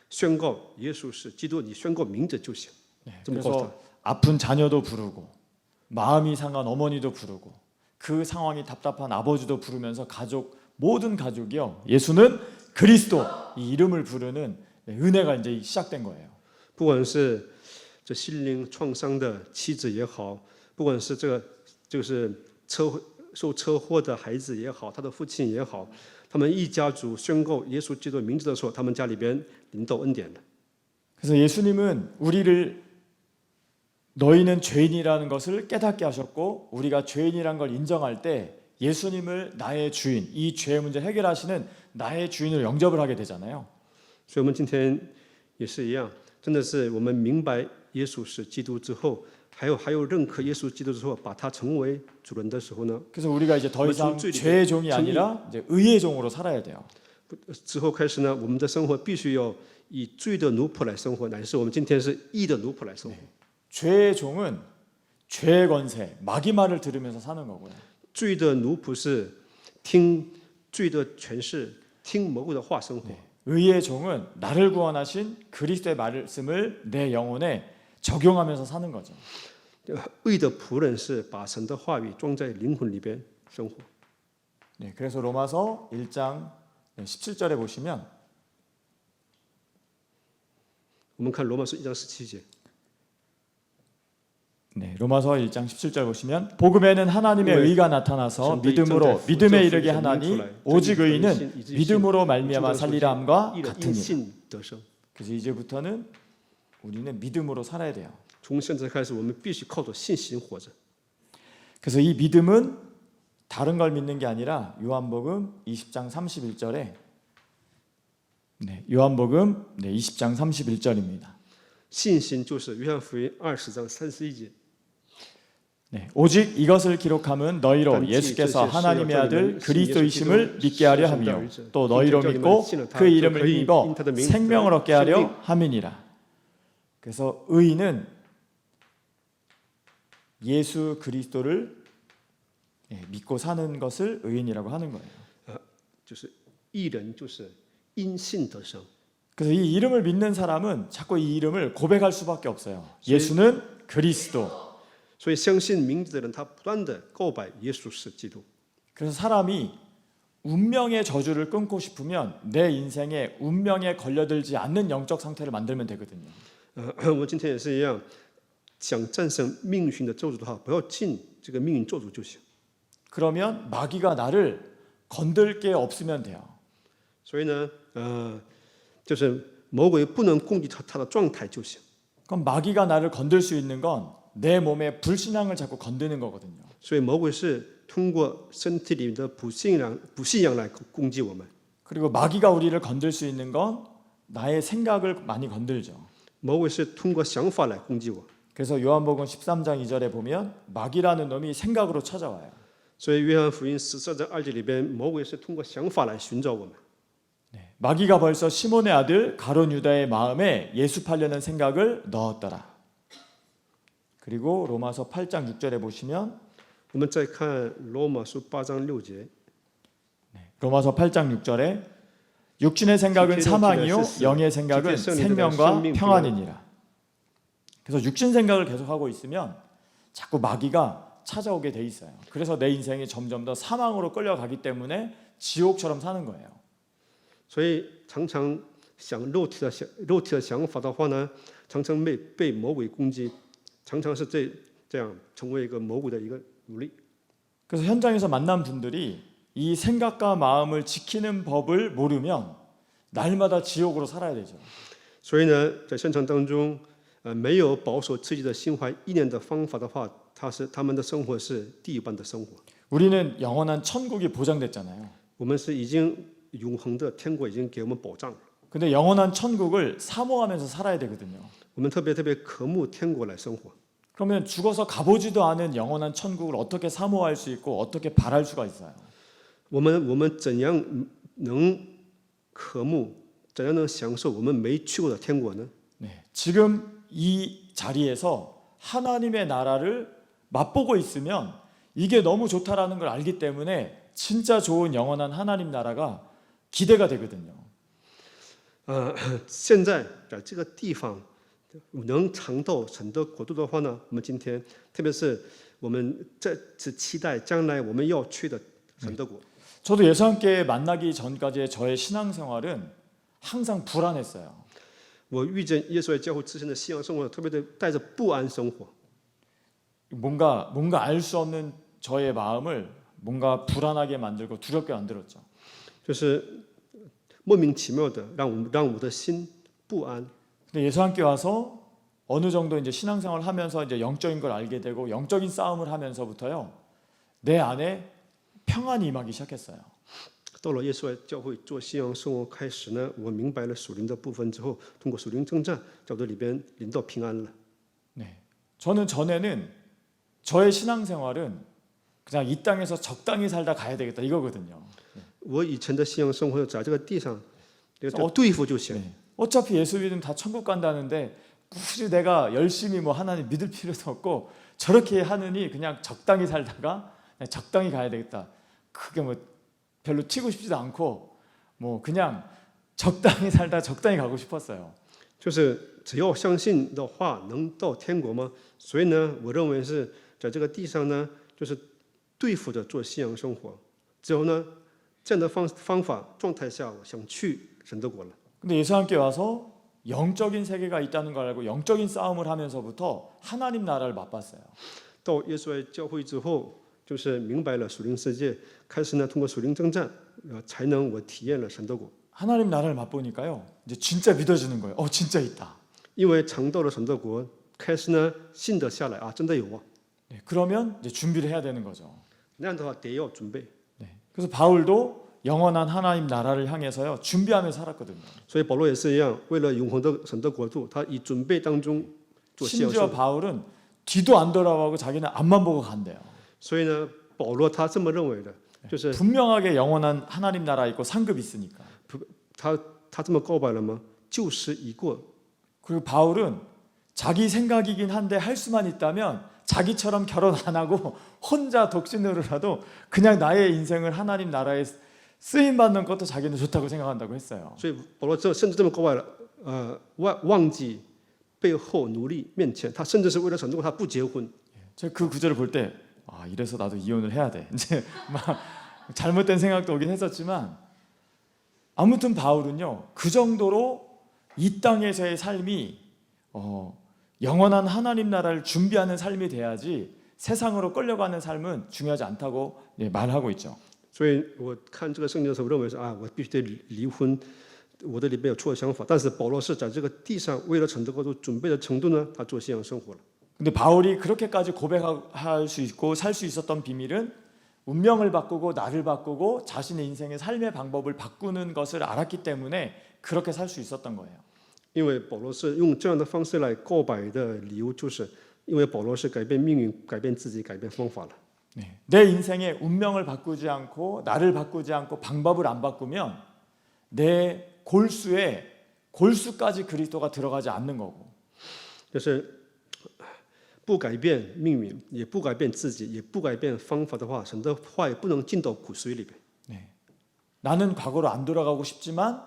宣告耶稣是基督，你宣告名字就行。 그래서 아픈 자녀도 부르고 마음이 상한 어머니도 부르고 그 상황이 답답한 아버지도 부르면서 모든 가족이요 예수는 그리스도 이 이름을 부르는 은혜가 이제 시작된 거예요. 不管是这心灵创伤的妻子也好，不管是这个就是受车祸的孩子也好，他的父亲也好，他们一家族宣告耶稣基督名字的时候，他们家里边领受恩典的。 그래서 예수님은 우리를 너희는 죄인이라는 것을 깨닫게 하셨고 우리가 죄인이라는 걸 인정할 때 예수님을 나의 주인, 이 죄의 문제 해결하시는 나의 주인으로 영접을 하게 되잖아요. 所以我们今天也是一样，真的是我们明白耶稣是基督之后，还有认可耶稣基督之后，把他成为主人的时候呢， 그래서 우리가 이제 더 이상 죄의 종이 아니라 이제 의의 종으로 살아야 돼요. 之后开始呢，我们的生活必须要以罪的奴仆来生活，乃是我们今天是义的奴仆来生活。 죄의 종은 죄의 권세, 마귀 말을 들으면서 사는 거고요. 罪的奴仆是听罪的权势，听魔鬼的话生活。 의의 종은 나를 구원하신 그리스도의 말씀을 내 영혼에 적용하면서 사는 거죠. 义的仆人是把神的话语装在灵魂里边生活。 네, 그래서 로마서 1장 17절에 보시면 我们看罗马书1章17节， 네, 로마서 1장 17절 보시면 복음에는 하나님의 의가 나타나서 믿음으로 믿음에 이르게 하나니 오직 의인은 믿음으로 말미암아 살리라 함과 义人因 같으니라. 信得生。 그래서 이제부터는 우리는 믿음으로 살아야 돼요. 从现在开始，我们必须靠着信心活着。 그래서 이 믿음은 다른 걸 믿는 게 아니라 요한복음 20장 31절에 네, 요한복음 20장 31절입니다. 信心就是约翰福音20章31节。 네, 오직 이것을 기록함은 너희로 예수께서 하나님의 아들 그리스도이심을 믿게 하려 하며 또 너희로 믿고 그 이름을 힘입어 생명을 얻게 하려 함이니라. 그래서 의인은 예수 그리스도를 믿고 사는 것을 의인이라고 하는 거예요. 就是义人，就是因信得生。 그래서 이 이름을 믿는 사람은 자꾸 이 이름을 고백할 수밖에 없어요. 예수는 그리스도. 所以相信名字的人，他不断的告白耶稣是基督。 그래서 사람이 운명의 저주를 끊고 싶으면 내 인생에 운명에 걸려들지 않는 영적 상태를 만들면 되거든요. 我今天也是一样，想战胜命运的咒诅的话，不要进这个命运咒诅就行。 그러면 마귀가 나를 건들 게 없으면 돼요. 所以呢，就是魔鬼不能攻击他的状态就行。 그럼 마귀가 나를 건들 수 있는 건 내 몸의 불신앙을 자꾸 건드는 거거든요. 所以魔鬼是通过身体里的不信仰来攻击我们。 그리고 마귀가 우리를 건들 수 있는 건 나의 생각을 많이 건들죠. 魔鬼是通过想法来攻击我。 그래서 요한복음 13장 2절에 보면 마귀라는 놈이 생각으로 찾아와요. 所以约翰福音14章2节里边，魔鬼是通过想法来寻找我们。 네, 마귀가 벌써 시몬의 아들 가룟 유다의 마음에 예수 팔려는 생각을 넣었더라. 그리고 로마서 8장 6절에 보시면 我们再看罗马书8章6节， 로마서 8장 6절에 육신의 생각은 사망이요 영의 생각은 생명과 평안이니라. 그래서 육신 생각을 계속하고 있으면 자꾸 마귀가 찾아오게 돼 있어요. 그래서 내 인생이 점점 더 사망으로 끌려가기 때문에 지옥처럼 사는 거예요. 所以常常想肉体的想法的话呢，常常被魔鬼攻击，常常是这样成为一个魔鬼的一个奴隶。 그래서 현장에서 만난 분들이 이 생각과 마음을 지키는 법을 모르면 날마다 지옥으로 살아야 되죠. 所以呢，在现场当中，没有保守自己的心怀意念的方法的话，他们的生活是地狱般的生活。 우리는 영원한 천국이 보장됐잖아요. 我们是已经永恒的天国已经给我们保障了。 근데 영원한 천국을 사모하면서 살아야 되거든요. 我们特别渴慕天国来生活。 그러면 죽어서 가보지도 않은 영원한 천국을 어떻게 사모할 수 있고 어떻게 바랄 수가 있어요? 我们怎样能渴慕，怎样能享受我们没去过的天国呢？ 네, 지금 이 자리에서 하나님의 나라를 맛보고 있으면 이게 너무 좋다라는 걸 알기 때문에 진짜 좋은 영원한 하나님 나라가 기대가 되거든요. 现在在这个地方能尝到神的国度的话呢，我们今天特别是我们这次期待将来我们要去的神的国。 저도 예수님께 만나기 전까지의 저의 신앙생활은 항상 불안했어요. 我遇见耶稣来教会之前的信仰生活，特别的带着不安生活。 뭔가 알 수 없는 저의 마음을 뭔가 불안하게 만들고 두렵게 만들었죠. 就是莫名其妙的让我的心不安。 근데 예수 함께 와서 어느 정도 이제 신앙생활을 하면서 이제 영적인 걸 알게 되고 영적인 싸움을 하면서부터요. 내 안에 평안이 임하기 시작했어요. 到了耶稣来教会做信仰生活开始呢，我明白了属灵的部分之后，通过属灵征战，在我的里边领到平安了。 네. 저는 전에는 저의 신앙생활은 그냥 이 땅에서 적당히 살다 가야 되겠다 이거거든요. 我以前的信仰生活在这个地上，对付就行。 네. 어차피 예수 믿으면 다 천국 간다는데 굳이 내가 열심히 뭐 하나님 믿을 필요도 없고 저렇게 하느니 그냥 적당히 살다가 그냥 적당히 가야 되겠다. 그게 뭐 별로 튀고 싶지도 않고 뭐 그냥 적당히 살다 적당히 가고 싶었어요. 就是只要相信的话，能到天国吗？所以呢，我认为是在这个地上呢，就是对付着做信仰生活。只有呢这样的方法状态下，我想去神的国了。 근데 예수 함께 와서 영적인 세계가 있다는 걸 알고 영적인 싸움을 하면서부터 하나님 나라를 맛봤어요. 到耶稣来教会之后，就是明白了属灵世界，开始呢通过属灵征战，才能我体验了神的国。 하나님 나라를 맛보니까요. 이제 진짜 믿어지는 거예요. 진짜 있다. 因为尝到了神的国，开始呢信得下来啊，真的有啊。 네, 그러면 이제 준비를 해야 되는 거죠. 那样的话得要准备。 네, 그래서 바울도 영원한 하나님 나라를 향해서요 준비하면서 살았거든요. 所以保罗也是一样，为了永恒的神的国度，他以准备当中做信仰生 심지어 活。 바울은 뒤도 안 돌아가고 자기는 앞만 보고 간대요. 所以呢，保罗他这么认为的，就是 분명하게 영원한 하나님 나라 있고 상급 있으니까. 他这么告白了吗？旧时已过。 그리고 바울은 자기 생각이긴 한데 할 수만 있다면 자기처럼 결혼 안 하고 혼자 독신으로라도 그냥 나의 인생을 하나님 나라에 쓰임 받는 것도 자기는 좋다고 생각한다고 했어요. 所以保罗甚至这么告白了，忘记背后努力面前，他甚至是为了神的国，他不结婚。 제가 그 구절을 볼 때 이래서 나도 이혼을 해야 돼. 이제 막 잘못된 생각도 오긴 했었지만 아무튼 바울은요 그 정도로 이 땅에서의 삶이 영원한 하나님 나라를 준비하는 삶이 돼야지 세상으로 끌려가는 삶은 중요하지 않다고 말하고 있죠. 所以我看这个圣经的时候，认为是我必须得离婚，我的里边有错的想法。但是保罗是在这个地上为了神的国度准备的程度呢，他做信仰生活了。 근데 바울이 그렇게까지 고백할 수 있고 살 수 있었던 비밀은 운명을 바꾸고 나를 바꾸고 자신의 인생의 삶의 방법을 바꾸는 것을 알았기 때문에 그렇게 살 수 있었던 거예요. 因为保罗是用这样的方式来告白的理由，就是因为保罗是改变命运、改变自己、改变方法了。 네. 내 인생의 운명을 바꾸지 않고 나를 바꾸지 않고 방법을 안 바꾸면 내 골수까지 그리스도가 들어가지 않는 거고. 就是不改变命运，也不改变自己，也不改变方法的话，神的话也不能进到骨髓里边。 네. 나는 과거로 안 돌아가고 싶지만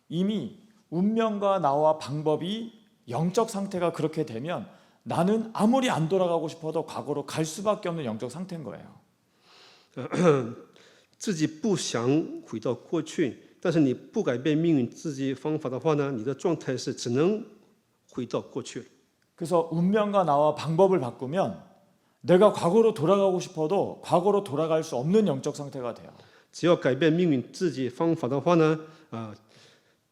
이미 운명과 나와 방법이 영적 상태가 그렇게 되면 나는 아무리 안 돌아가고 싶어도 과거로 갈 수밖에 없는 영적 상태인 거예요. 自己不想回到过去，但是你不改变命运、自己方法的话呢，你的状态是只能回到过去了。 그래서 운명과 나와 방법을 바꾸면 내가 과거로 돌아가고 싶어도 과거로 돌아갈 수 없는 영적 상태가 돼요. 只要改变命运、自己方法的话呢，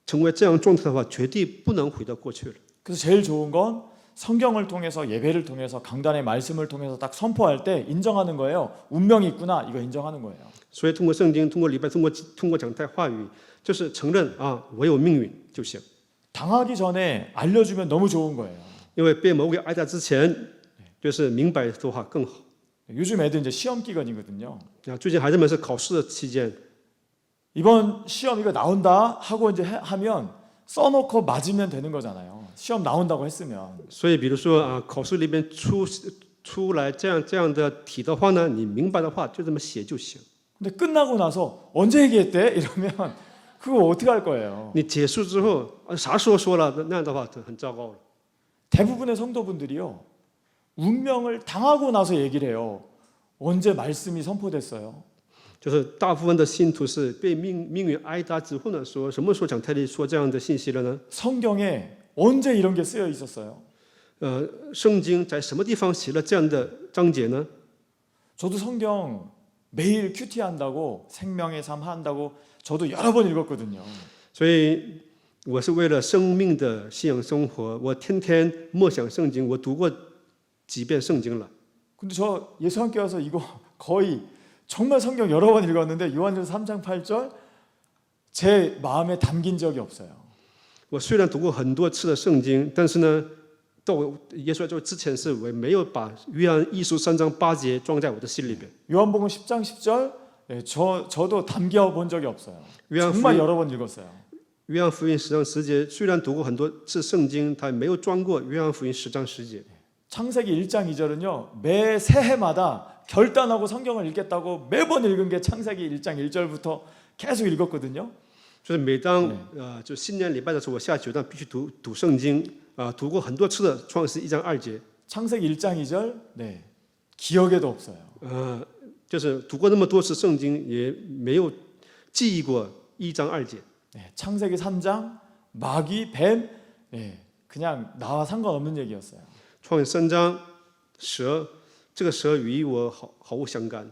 成为这样状态的话，绝对不能回到过去了。 그래서 제일 좋은 건 성경을 통해서 예배를 통해서 강단의 말씀을 통해서 딱 선포할 때 인정하는 거예요. 운명이 있구나 이거 인정하는 거예요. 所以通过圣经、通过礼拜、通过讲台话语，就是承认我有命运就行。 당하기 전에 알려주면 너무 좋은 거예요. 因为被魔鬼挨打之前，就是明白的话更好。 요즘 애들 이제 시험 기간이거든요. 最近孩子们是考试的期间， 이번 시험 이거 나온다 하고 이제 하면 써놓고 맞으면 되는 거잖아요. 시험 나온다고 했으면. 所以比如说考试里边出来这样的题的话呢，你明白的话就这么写就行。 근데 끝나고 나서 언제 얘기했대? 이러면 그거 어떻게 할 거예요? 你结束之后啥时候说了，那样的话很糟糕了。 대부분의 성도분들이요. 운명을 당하고 나서 얘기를 해요. 언제 말씀이 선포됐어요? 就是大部分的信徒是被命运挨打之后呢，说什么时候讲台里说这样的信息了呢？ 성경에 언제 이런 게 쓰여 있었어요? 圣经在什么地方写了这样的章节呢？ 저도 성경 매일 큐티 한다고 생명의 삶 한다고 저도 여러 번 읽었거든요. 所以我是为了生命的信仰生活，我天天默想圣经，我读过几遍圣经了。 근데 저 예수 함께 와서 이거 거의 정말 성경 여러 번 읽었는데 요한일서 3장 8절 제 마음에 담긴 적이 없어요. 我虽然读过很多次的圣经，但是呢，到我耶稣来之前是我没有把约翰一书3章8节装在我的心里边。 요한복음 10장 10절 저도 담겨 본 적이 없어요. 요한 정말 여러 번 읽었어요. 约翰福音10章10节，虽然读过很多次圣经，他没有装过约翰福音10章10节。 창세기 1장 2절은요. 매 새해마다 결단하고 성경을 읽겠다고 매번 읽은 게 창세기 1장 1절부터 계속 읽었거든요. 就是每当就新年礼拜的时候，我下决断必须读圣经读过很多次的创世1章2节。 창세기 1장 2절 기억에도 없어요. 就是读过那么多次圣经，也没有记忆过1章2节。 창세기 3장 마귀 뱀 그냥 나와 상관없는 얘기였어요. 创世3章蛇，这个蛇与我毫无相干。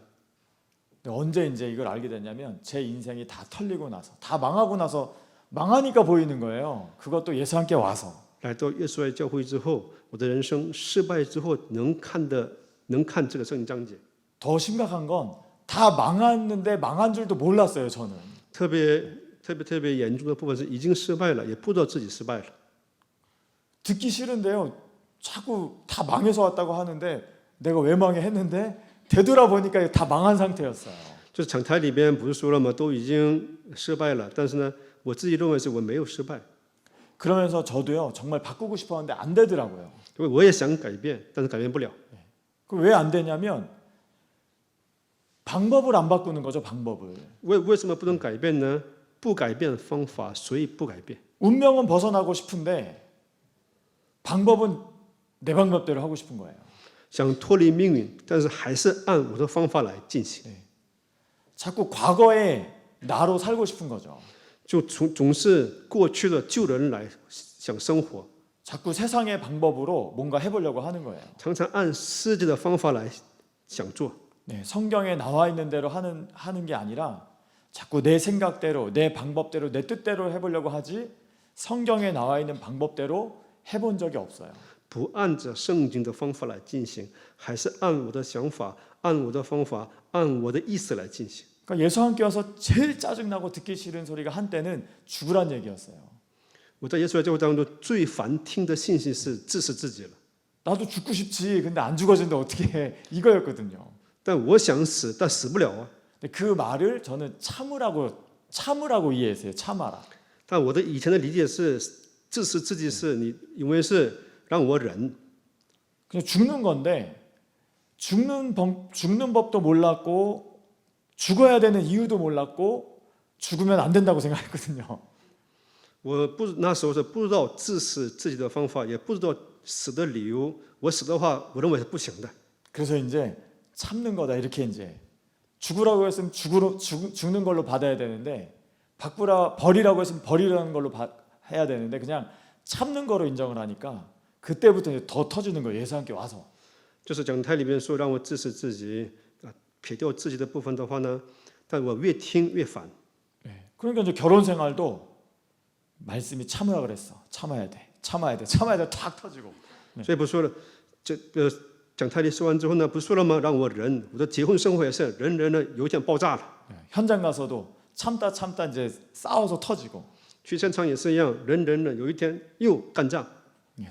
언제 이제 이걸 알게 됐냐면 제 인생이 다 털리고 나서 다 망하고 나서 망하니까 보이는 거예요. 그것도 예수 함께 와서. 来到耶稣爱教会之后，我的人生失败之后，能看这个圣经章节。 더 심각한 건 다 망했는데 망한 줄도 몰랐어요. 저는. 特别严重的部分是已经失败了，也不知道自己失败了。 듣기 싫은데요. 자꾸 다 망해서 왔다고 하는데 내가 왜 망해 했는데 되돌아보니까 다 망한 상태였어요. 就是讲台里边不是说了吗？都已经失败了，但是呢，我自己认为是我没有失败。 그러면서 저도요. 정말 바꾸고 싶었는데 안 되더라고요. 因为我也想改变，但是改变不了。 왜 안 되냐면 방법을 안 바꾸는 거죠. 방법을. 为什么不能改变呢？不改变方法，所以不改变。 운명은 벗어나고 싶은데 방법은 내 방법대로 하고 싶은 거예요. 想脱离命运，但是还是按我的方法来进行。 자꾸 과거의 나로 살고 싶은 거죠. 就总是过去的旧人来想生活， 자꾸 세상의 방법으로 뭔가 해보려고 하는 거예요. 常常按世界的方法来想做。 성경에 나와 있는 대로 하는 게 아니라 자꾸 내 생각대로, 내 방법대로, 내 뜻대로 해보려고 하지 성경에 나와 있는 방법대로 해본 적이 없어요. 不按着圣经的方法来进行，还是按我的想法、按我的方法、按我的意思来进行。 그러니까 예수 함께 와서 제일 짜증나고 듣기 싫은 소리가 한때는 죽으란 얘기였어요. 我在耶稣的教会当中最烦听的信息是治死自己了。 나도 죽고 싶지. 근데 안 죽어진다 어떻게 해. 이거였거든요. 但我想死，但死不了啊。 근데 그 말을 저는 참으라고 이해했어요. 참아라. 但我的以前的理解是，治死自己是你因为是让我忍， 그냥 죽는 건데 죽는 법도 몰랐고 죽어야 되는 이유도 몰랐고 죽으면 안 된다고 생각했거든요. 我那时候是不知道治死自己的方法，也不知道死的理由。我死的话，我认为是不行的。 그래서 이제 참는 거다 이렇게 이제 죽으라고 했으면 죽는 걸로 받아야 되는데 버리라고 했으면 버리라는 걸로 해야 되는데 그냥 참는 거로 인정을 하니까 그때부터 이제 더 터지는 거예요. 예수 함께 와서. 就是讲台里面说让我治死自己撇掉自己的部分的话呢，但我越听越烦。 그러니까 이제 결혼 생활도 말씀이 참으라 그랬어. 참아야 돼. 탁 터지고. 所以不说了，讲台里说完之后呢，不是说了吗？让我忍，我的结婚生活也是忍了，有一天爆炸了。 현장 가서도 참다 이제 싸워서 터지고. 去现场也是一样，忍了，有一天又干仗。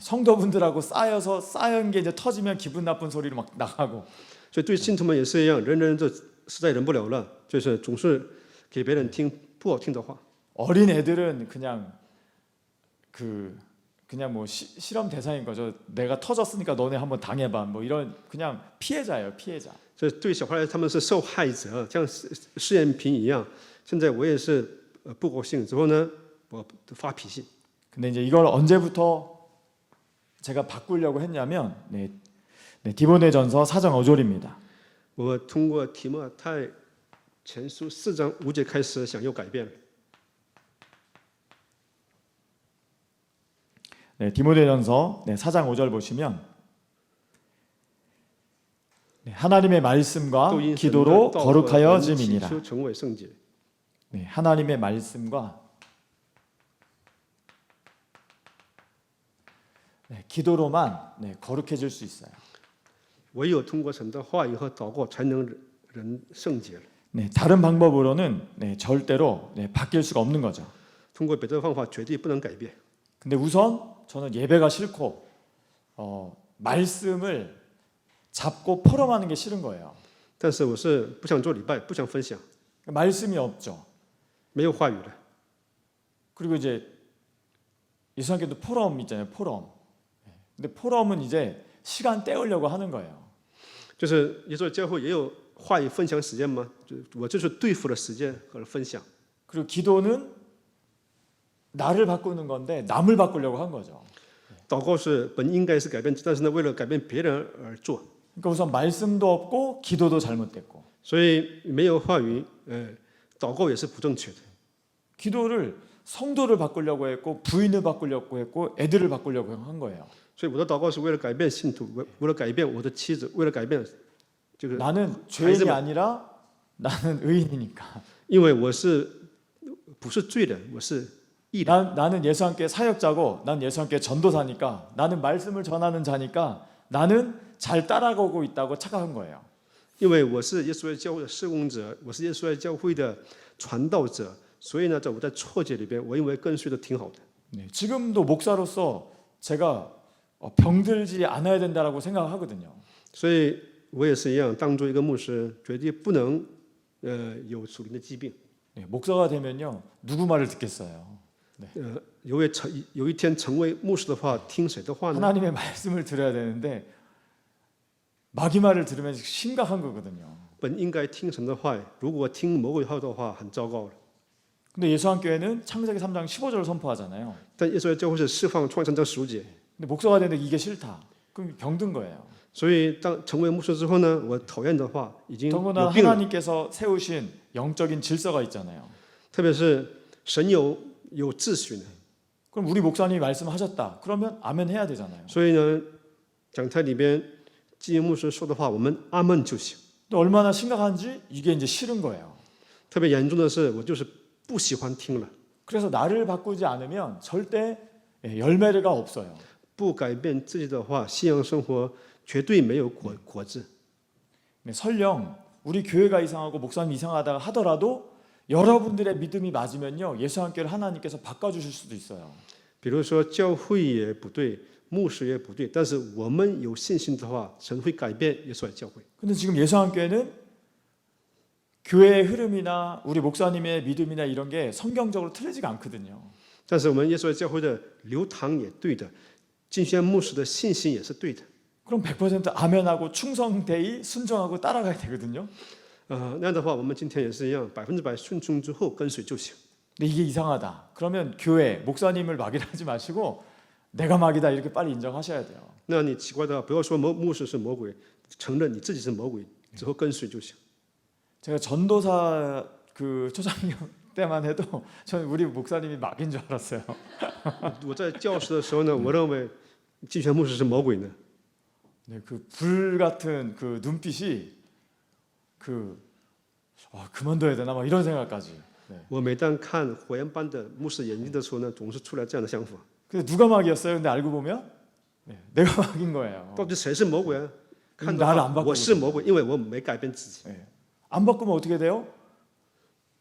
성도분들하고 쌓여온 게 이제 터지면 기분 나쁜 소리로 막 나가고. 所以对信徒们也是一样，忍就实在忍不了了，就是总是给别人听不好听的话。 어린 애들은 그냥 뭐 실험 대상인 거죠. 내가 터졌으니까 너네 한번 당해봐. 뭐 이런 그냥 피해자예요, 피해자. 所以对小孩来他们是受害者，像试验品一样。现在我也是不高兴之后呢，我发脾气。 근데 이제 이걸 언제부터 제가 바꾸려고 했냐면 디모데전서 4장 5절입니다. 我通过提摩太前书4章5节开始想要改变。 네, 디모데전서 4장 5절 보시면 네, 하나님의 말씀과 都因神的 기도로 道和文 거룩하여짐이니라. 祈求成为圣洁。 네, 하나님의 말씀과 네, 기도로만 네, 거룩해질 수 있어요. 唯有通过神的话语和祷告，才能人圣洁了。 네, 다른 방법으로는 네, 절대로 네, 바뀔 수가 없는 거죠. 通过别的方法，绝对不能改变。 근데 우선 저는 예배가 싫고 말씀을 잡고 포럼하는 게 싫은 거예요. 但是我是不想做礼拜，不想分享， 말씀이 없죠. 没有话语了。 그리고 이제 예수님께도 포럼 있잖아요. 포럼. 근데 포럼은 이제 시간 때우려고 하는 거예요. 就是耶稣教会也有话语分享时间吗？我就是对付的时间和分享。 그리고 기도는 나를 바꾸는 건데 남을 바꾸려고 한 거죠. 祷告是本应该是改变，但是呢，为了改变别人而做， 그러니까 우선 말씀도 없고 기도도 잘못됐고 所以没有话语，祷告也是不正确的。 기도를 성도를 바꾸려고 했고 부인을 바꾸려고 했고 애들을 바꾸려고 한 거예요. 所以我的祷告是为了改变信徒，为了改变我的妻子，为了改变这个， 나는 죄인이 아니라 나는 의인이니까. 因为我是不是罪人，我是义人。 나는 예수 함께 사역자고 난 예수 함께 전도사니까 나는 말씀을 전하는 자니까 나는 잘 따라가고 있다고 착각한 거예요. 因为我是耶稣会教会的施工者，我是耶稣会教会的传道者，所以呢，在我在错觉里边，我认为跟随的挺好的。 네, 지금도 목사로서 제가 병들지 않아야 된다라고 생각하거든요. 所以我也是一样，当做一个牧师，绝对不能有属灵的疾病。 네, 목사가 되면요 누구 말을 듣겠어요. 有一天成为牧师的话，听谁的话呢？ 하나님의 말씀을 들어야 되는데 마귀 말을 들으면 심각한 거거든요. 本应该听神的话，如果听魔鬼话的话，很糟糕了。 근데 예수한교회는 창세기 3장 15절을 선포하잖아요. 但耶稣的教会是释放创三章15节， 근데 목사가 되는데 이게 싫다. 그럼 병든 거예요. 所以当成为牧师之后呢，我讨厌的话已经 더구나 有病了。 하나님께서 세우신 영적인 질서가 있잖아요. 特别是神有秩序呢， 그럼 우리 목사님이 말씀하셨다. 그러면 아멘 해야 되잖아요. 所以呢，讲台里边基牧师说的话，我们阿门就行。 또 얼마나 심각한지 이게 이제 싫은 거예요. 特别严重的是，我就是不喜欢听了， 그래서 나를 바꾸지 않으면 절대 열매가 없어요. 不改变自己的话，信仰生活绝对没有果子。 네, 설령 우리 교회가 이상하고 목사님 이상하다 하더라도 여러분들의 믿음이 맞으면요 예수 함께를 하나님께서 바꿔주실 수도 있어요. 比如说教会也不对，牧师也不对，但是我们有信心的话，神会改变耶稣的教会。 근데 지금 예수 함께는 교회의 흐름이나 우리 목사님의 믿음이나 이런 게 성경적으로 틀리지가 않거든요. 但是我们耶稣的教会的流堂也对的，敬轩牧师的信心也是对的。 그럼 100% 아멘하고 충성되이 순종하고 따라가야 되거든요. 那样的话，我们今天也是一样，100%顺从之后跟随就行。 근데 이게 이상하다. 그러면 교회 목사님을 막이라 하지 마시고 내가 막이다 이렇게 빨리 인정하셔야 돼요. 那你奇怪的话，不要说牧师是魔鬼，承认你自己是魔鬼，之后跟随就行。 제가 전도사 그 초장님 때만 해도 저는 우리 목사님이 막인 줄 알았어요. 我在教师的时候呢，我认为敬轩牧师是魔鬼呢。 네, 그 불 같은 그 눈빛이 그만둬야 되나 막 이런 생각까지. 네. 我每当看火焰般的牧师眼睛的时候呢，总是出来这样的想法： 근데 누가 막이었어요? 근데 알고 보면 네, 내가 막인 거예요. 到底谁是魔鬼啊？看的 나를 안 话， 바꾸고 我是魔鬼，因为我没改变自己。 네. 안 바꾸면 어떻게 돼요?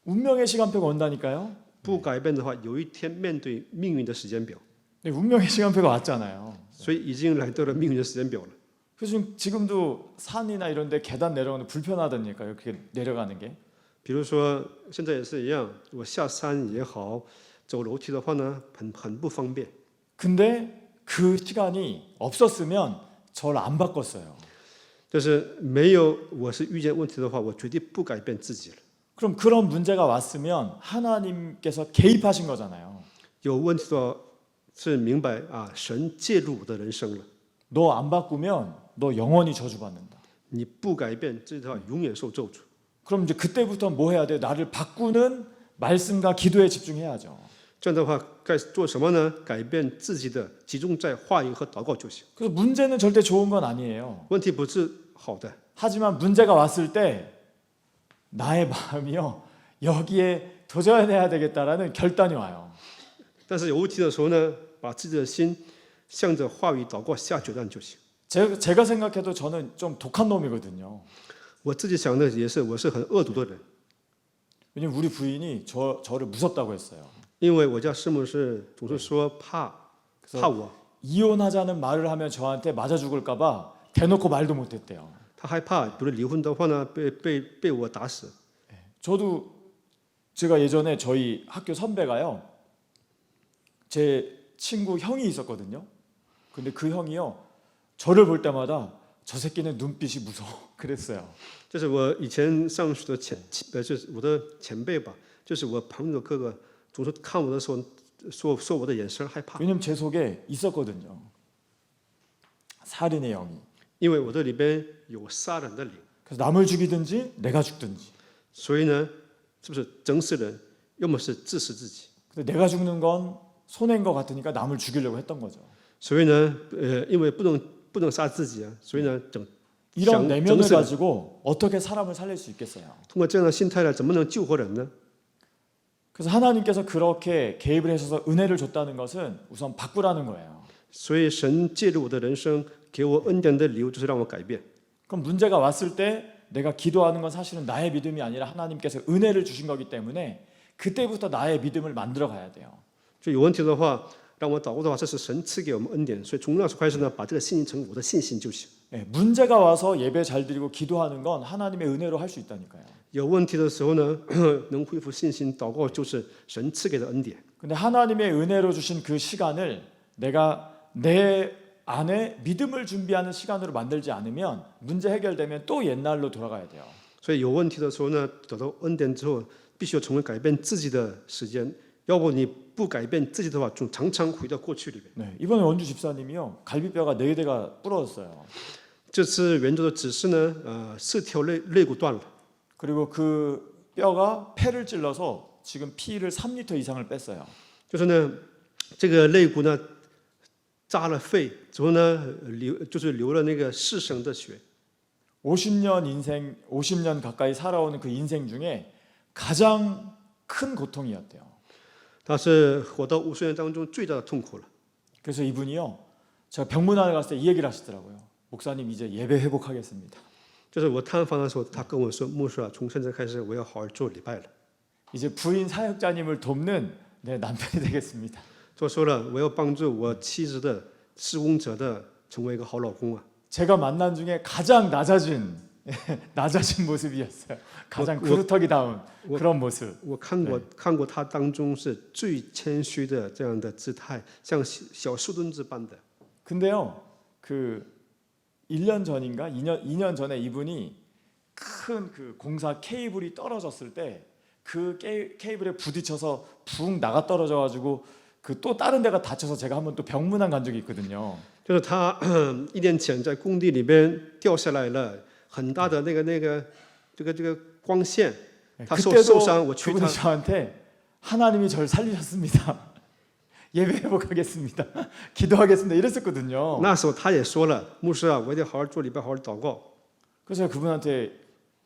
운명의 시간표가 온다니까요. 不改变的话，有一天面对命运的时间表， 네, 운명의 시간표가 왔잖아요. 所以已经来到了命运的时间表了。 그래서 지금도 산이나 이런 데 계단 내려가는 거 불편하다니까요. 이렇게 내려가는 게. 比如说现在也是一样，我下山也好，走楼梯的话呢，很不方便。 근데 그 시간이 없었으면 저를 안 바꿨어요. 但是没有我是遇见问题的话，我绝对不改变自己了。 그럼 그런 문제가 왔으면 하나님께서 개입하신 거잖아요. 有问题的话是明白啊，神介入我的人生了。 너 안 바꾸면 너 영원히 저주받는다. 你不改变自己的话，永远受咒诅。 그럼 이제 그때부터 뭐 해야 돼? 나를 바꾸는 말씀과 기도에 집중해야죠. 这样的话，该做什么呢？改变自己的，集中在话语和祷告就行。 그래서 문제는 절대 좋은 건 아니에요. 问题不是好的， 하지만 문제가 왔을 때 나의 마음이요 여기에 도전해야 되겠다라는 결단이 와요. 但是有问题的时候呢，把自己的心向着话语祷告下决断就行。 제가 생각해도 저는 좀 독한 놈이거든요. 我自己想的也是，我是很恶毒的人， 왜냐면 우리 부인이 저를 무섭다고 했어요. 因为我家师母是总是说怕我， 이혼하자는 말을 하면 저한테 맞아 죽을까봐 대놓고 말도 못했대요. 她害怕，比如离婚的话呢，被我打死。 저도 제가 예전에 저희 학교 선배가요, 제 친구 형이 있었거든요. 근데 그 형이요, 저를 볼 때마다 저 새끼는 눈빛이 무서워 그랬어요. 这是我以前上学的就是我的前辈吧，就是我朋友的哥哥，总是看我的时候说我的眼神害怕， 왜냐면 제 속에 있었거든요. 살인의 영이. 因为我这里边有杀人的灵， 그래서 남을 죽이든지 내가 죽든지. 所以呢，是不是整死人，要么是致死自己。 근데 내가 죽는 건 손해인 것 같으니까 남을 죽이려고 했던 거죠. 所以呢，因为不能杀自己啊，所以呢， 이런 내면을 整死人。 가지고 어떻게 사람을 살릴 수 있겠어요? 通过这样的心态呢，怎么能救活人呢？ 그래서 하나님께서 그렇게 개입을 하셔서 은혜를 줬다는 것은 우선 바꾸라는 거예요. 所以神介入我的人生，给我恩典的礼物，就是让我改变。 그럼 문제가 왔을 때 내가 기도하는 건 사실은 나의 믿음이 아니라 하나님께서 은혜를 주신 거기 때문에 그때부터 나의 믿음을 만들어 가야 돼요. 就有问题的话，让我祷告的话，这是神赐给我们恩典，所以从那时候开始呢，把这个信心成我的信心就行。 네, 문제가 와서 예배 잘 드리고 기도하는 건 하나님의 은혜로 할 수 있다니까요. 有问题的时候呢，能恢复信心，祷告就是神赐给的恩典。 근데 하나님의 은혜로 주신 그 시간을 내가 내 안에 믿음을 준비하는 시간으로 만들지 않으면 문제 해결되면 또 옛날로 돌아가야 돼요. 所以有问题的时候呢，得到恩典之后，必须要成为改变自己的时间，要不你不改变自己的话，就常常回到过去里面。 네, 이번에 원주 집사님이요 갈비뼈가 4대가 부러졌어요. 这次援助的指示呢，4条肋骨断了， 그리고 그 뼈가 폐를 찔러서 지금 피를 3리터 이상을 뺐어요. 就是呢，这个肋骨呢扎了肺之后呢，流了那个4升的血。 50년 가까이 살아오는 그 인생 중에 가장 큰 고통이었대요. 他是活到50年当中最大的痛苦了。 그래서 이분이요, 제가 병문안에 갔을 때 이 얘기를 하시더라고요. 목사님 이제 예배 회복하겠습니다. 就是我探访的时候，他跟我说：“牧师啊，从现在开始我要好好做礼拜了。 이제 부인 사역자님을 돕는 내 남편이 되겠습니다. 说了，我要帮助我妻子的施工者的成为一个好老公啊。 제가 만난 중에 가장 낮아진 모습이었어요. 가장 그루터기다운 그런 모습. 我看过他当中是最谦虚的这样的姿态，像小树墩子般的。 근데요, 그 1년 전인가 2년 전에 이분이 큰 그 공사 케이블이 떨어졌을 때 그 케이블에 부딪혀서 붕 나가 떨어져 가지고 그 또 다른 데가 다쳐서 제가 한번 또 병문안 간 적이 있거든요. 就是他1年前在工地里边掉下来了，很大的这个光线，他受伤，我去 그분이 他。 저한테 하나님이 저를 살리셨습니다. 예배 회복하겠습니다. 기도하겠습니다. 이랬었거든요. 那时候他也说了，牧师啊，我一定好好做礼拜，好好祷告。 그래서 제가 그분한테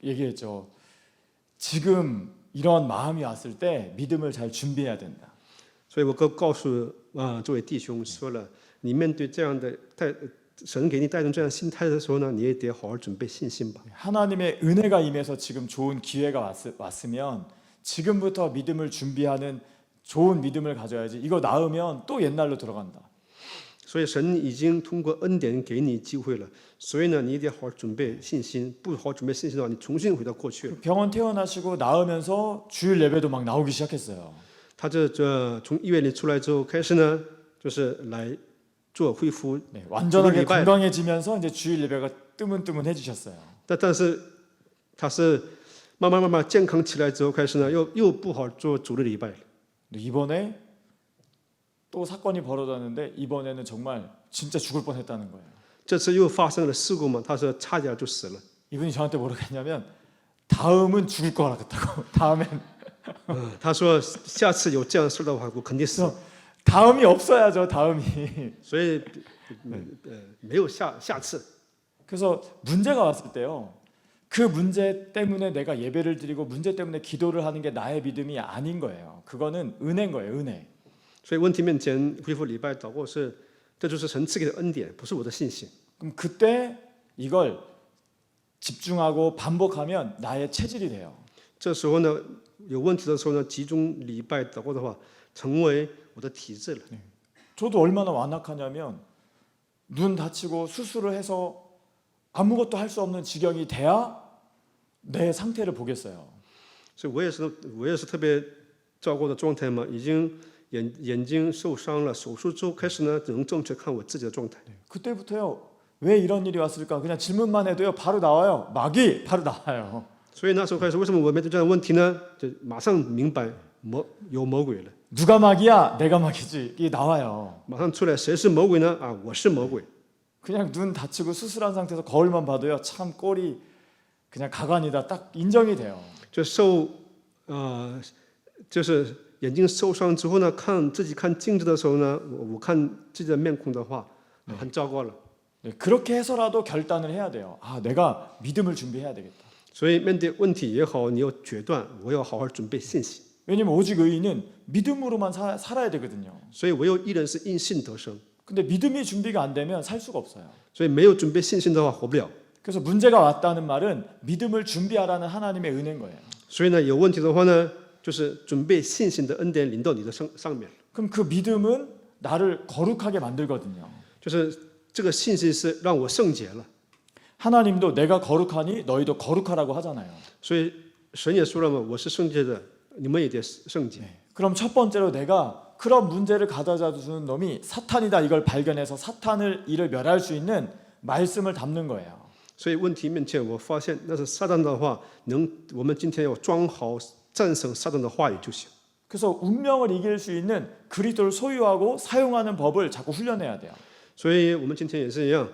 얘기했죠. 지금 이런 마음이 왔을 때 믿음을 잘 준비해야 된다. 所以我告诉这位弟兄说了，你面对这样的神给你带动这样心态的时候呢，你也得好好准备信心吧。 하나님의 은혜가 임해서 지금 좋은 기회가 왔으면 지금부터 믿음을 준비하는 좋은 믿음을 가져야지. 이거 나으면 또 옛날로 돌아간다. 所以神已经通过恩典给你机会了，所以呢，你一定要好好准备信心。不好好准备信心的话，你重新回到过去了。 병원 퇴원하시고 나으면서 주일 예배도 막 나오기 시작했어요. 他这从医院里出来之后，开始呢，就是来做恢复。 네, 완전하게 건강해지면서 이제 주일 예배가 뜨문뜨문해지셨어요. 但是他是慢慢健康起来之后，开始呢又不好做主日礼拜了。 이번에 또 사건이 벌어졌는데 이번에는 정말 진짜 죽을 뻔했다는 거예요. 这次又发生了事故嘛，他说差点就死了。 이분이 저한테 뭐라고 했냐면 다음은 죽을 것 같다고. 다음엔 他说下次有这样事的话，我肯定死。 그래서 다음이 없어야죠. 다음이. 所以没有下次。 그래서 문제가 왔을 때요. 그 문제 때문에 내가 예배를 드리고 문제 때문에 기도를 하는 게 나의 믿음이 아닌 거예요. 그거는 은혜인 거예요. 은혜. 所以问题面前恢复礼拜祷告这就是神赐给的恩典，不是我的信心。 그럼 그때 이걸 집중하고 반복하면 나의 체질이 돼요. 这时候呢，有问题的时候呢，集中礼拜祷告的话，成为我的体质了。 저도 얼마나 완악하냐면 눈 다치고 수술을 해서 아무것도 할 수 없는 지경이 돼야 내 상태를 보겠어요. 所以我也是特别糟糕的状态嘛，已经眼睛受伤了，手术之后开始呢，只能正确看我自己的状态。 그때부터요. 왜 이런 일이 왔을까? 그냥 질문만 해도요. 바로 나와요. 마귀 바로 나와요. 所以那时候开始，为什么我面对这样的问题呢？就马上明白有魔鬼了， 누가 마귀야? 내가 마귀지. 이게 나와요. 马上出来谁是魔鬼呢？啊，我是魔鬼。 그냥 눈 다치고 수술한 상태에서 거울만 봐도요. 참 꼴이 그냥 가관이다. 딱 인정이 돼요. 就是眼睛受伤之后呢，自己看镜子的时候呢，我看自己的面孔的话，很糟糕了。 네, 그렇게 해서라도 결단을 해야 돼요. 아, 내가 믿음을 준비해야 되겠다. 所以面对问题也好，你要决断，我要好好准备信心。 왜냐면 오직 의인은 믿음으로만 살아야 되거든요. 所以唯有一人是因信得生。 근데 믿음이 준비가 안 되면 살 수가 없어요. 所以没有准备信心的话，活不了。 그래서 문제가 왔다는 말은 믿음을 준비하라는 하나님의 은혜인 거예요. 所以呢，有问题的话呢，就是准备信心的恩典临到你的上面。 그럼 그 믿음은 나를 거룩하게 만들거든요. 就是这个信心是让我圣洁了。 하나님도 내가 거룩하니 너희도 거룩하라고 하잖아요. 所以神也说了嘛，我是圣洁的，你们也得圣洁。 그럼 첫 번째로 내가 그런 문제를 가져다 주는 놈이 사탄이다 이걸 발견해서 사탄을 이를 멸할 수 있는 말씀을 담는 거예요. 所以问题面前，我发现那是撒旦的话，我们今天要装好战胜撒旦的话语就行。 그래서 운명을 이길 수 있는 그리스도를 소유하고 사용하는 법을 자꾸 훈련해야 돼요. 所以我们今天也是一样，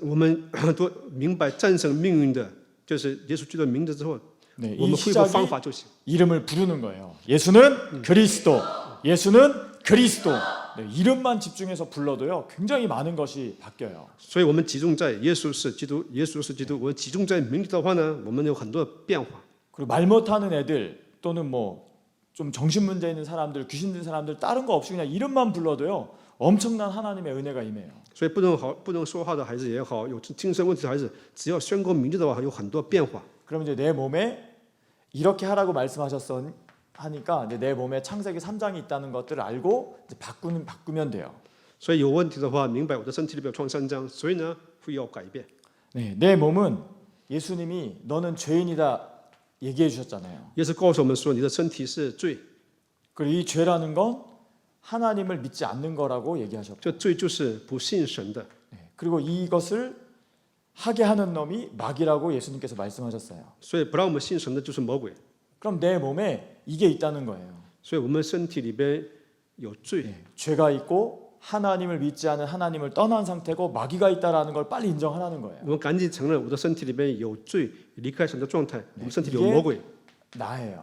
我们都明白战胜命运的，就是耶稣基督的名字之后， 네, 我们 이 恢复 시작이 方法就行。 이름을 부르는 거예요. 예수는 그리스도, 예수는 그리스도. 네, 이름만 집중해서 불러도요, 굉장히 많은 것이 바뀌어요. 所以我们集中在耶稣是基督，耶稣是基督。我们集中在名字的话呢，我们有很多变化。 그리고 말 못하는 애들 또는 뭐 좀 정신 문제 있는 사람들, 귀신 든 사람들 다른 거 없이 그냥 이름만 불러도요, 엄청난 하나님의 은혜가 임해요. 所以不能说话的孩子也好，有精神问题的孩子，只要宣告名字的话，有很多变化。 그럼 이제 내 몸에 이렇게 하라고 말씀하셨으니까 내 몸에 창세기 3장이 있다는 것들을 알고 이제 바꾸면 돼요. 所以有问题的话，明白我的身体里边有创3章，所以呢会要改变。 네, 내 몸은 예수님이 너는 죄인이다 얘기해 주셨잖아요. 耶稣告诉我们说，你的身体是罪， 그리고 이 죄라는 건 하나님을 믿지 않는 거라고 얘기하셨고, 这罪就是不信神的。 그리고 이것을 하게 하는 놈이 마귀라고 예수님께서 말씀하셨어요. 所以不让我们信神的就是魔鬼。 그럼 내 몸에 이게 있다는 거예요. 所以我们身体里边有罪， 죄가 있고 하나님을 믿지 않은 하나님을 떠난 상태고 마귀가 있다라는 걸 빨리 인정하라는 거예요. 我们赶紧承认我的身体里边有罪，离开神的状态，我们身体里有魔鬼， 나예요.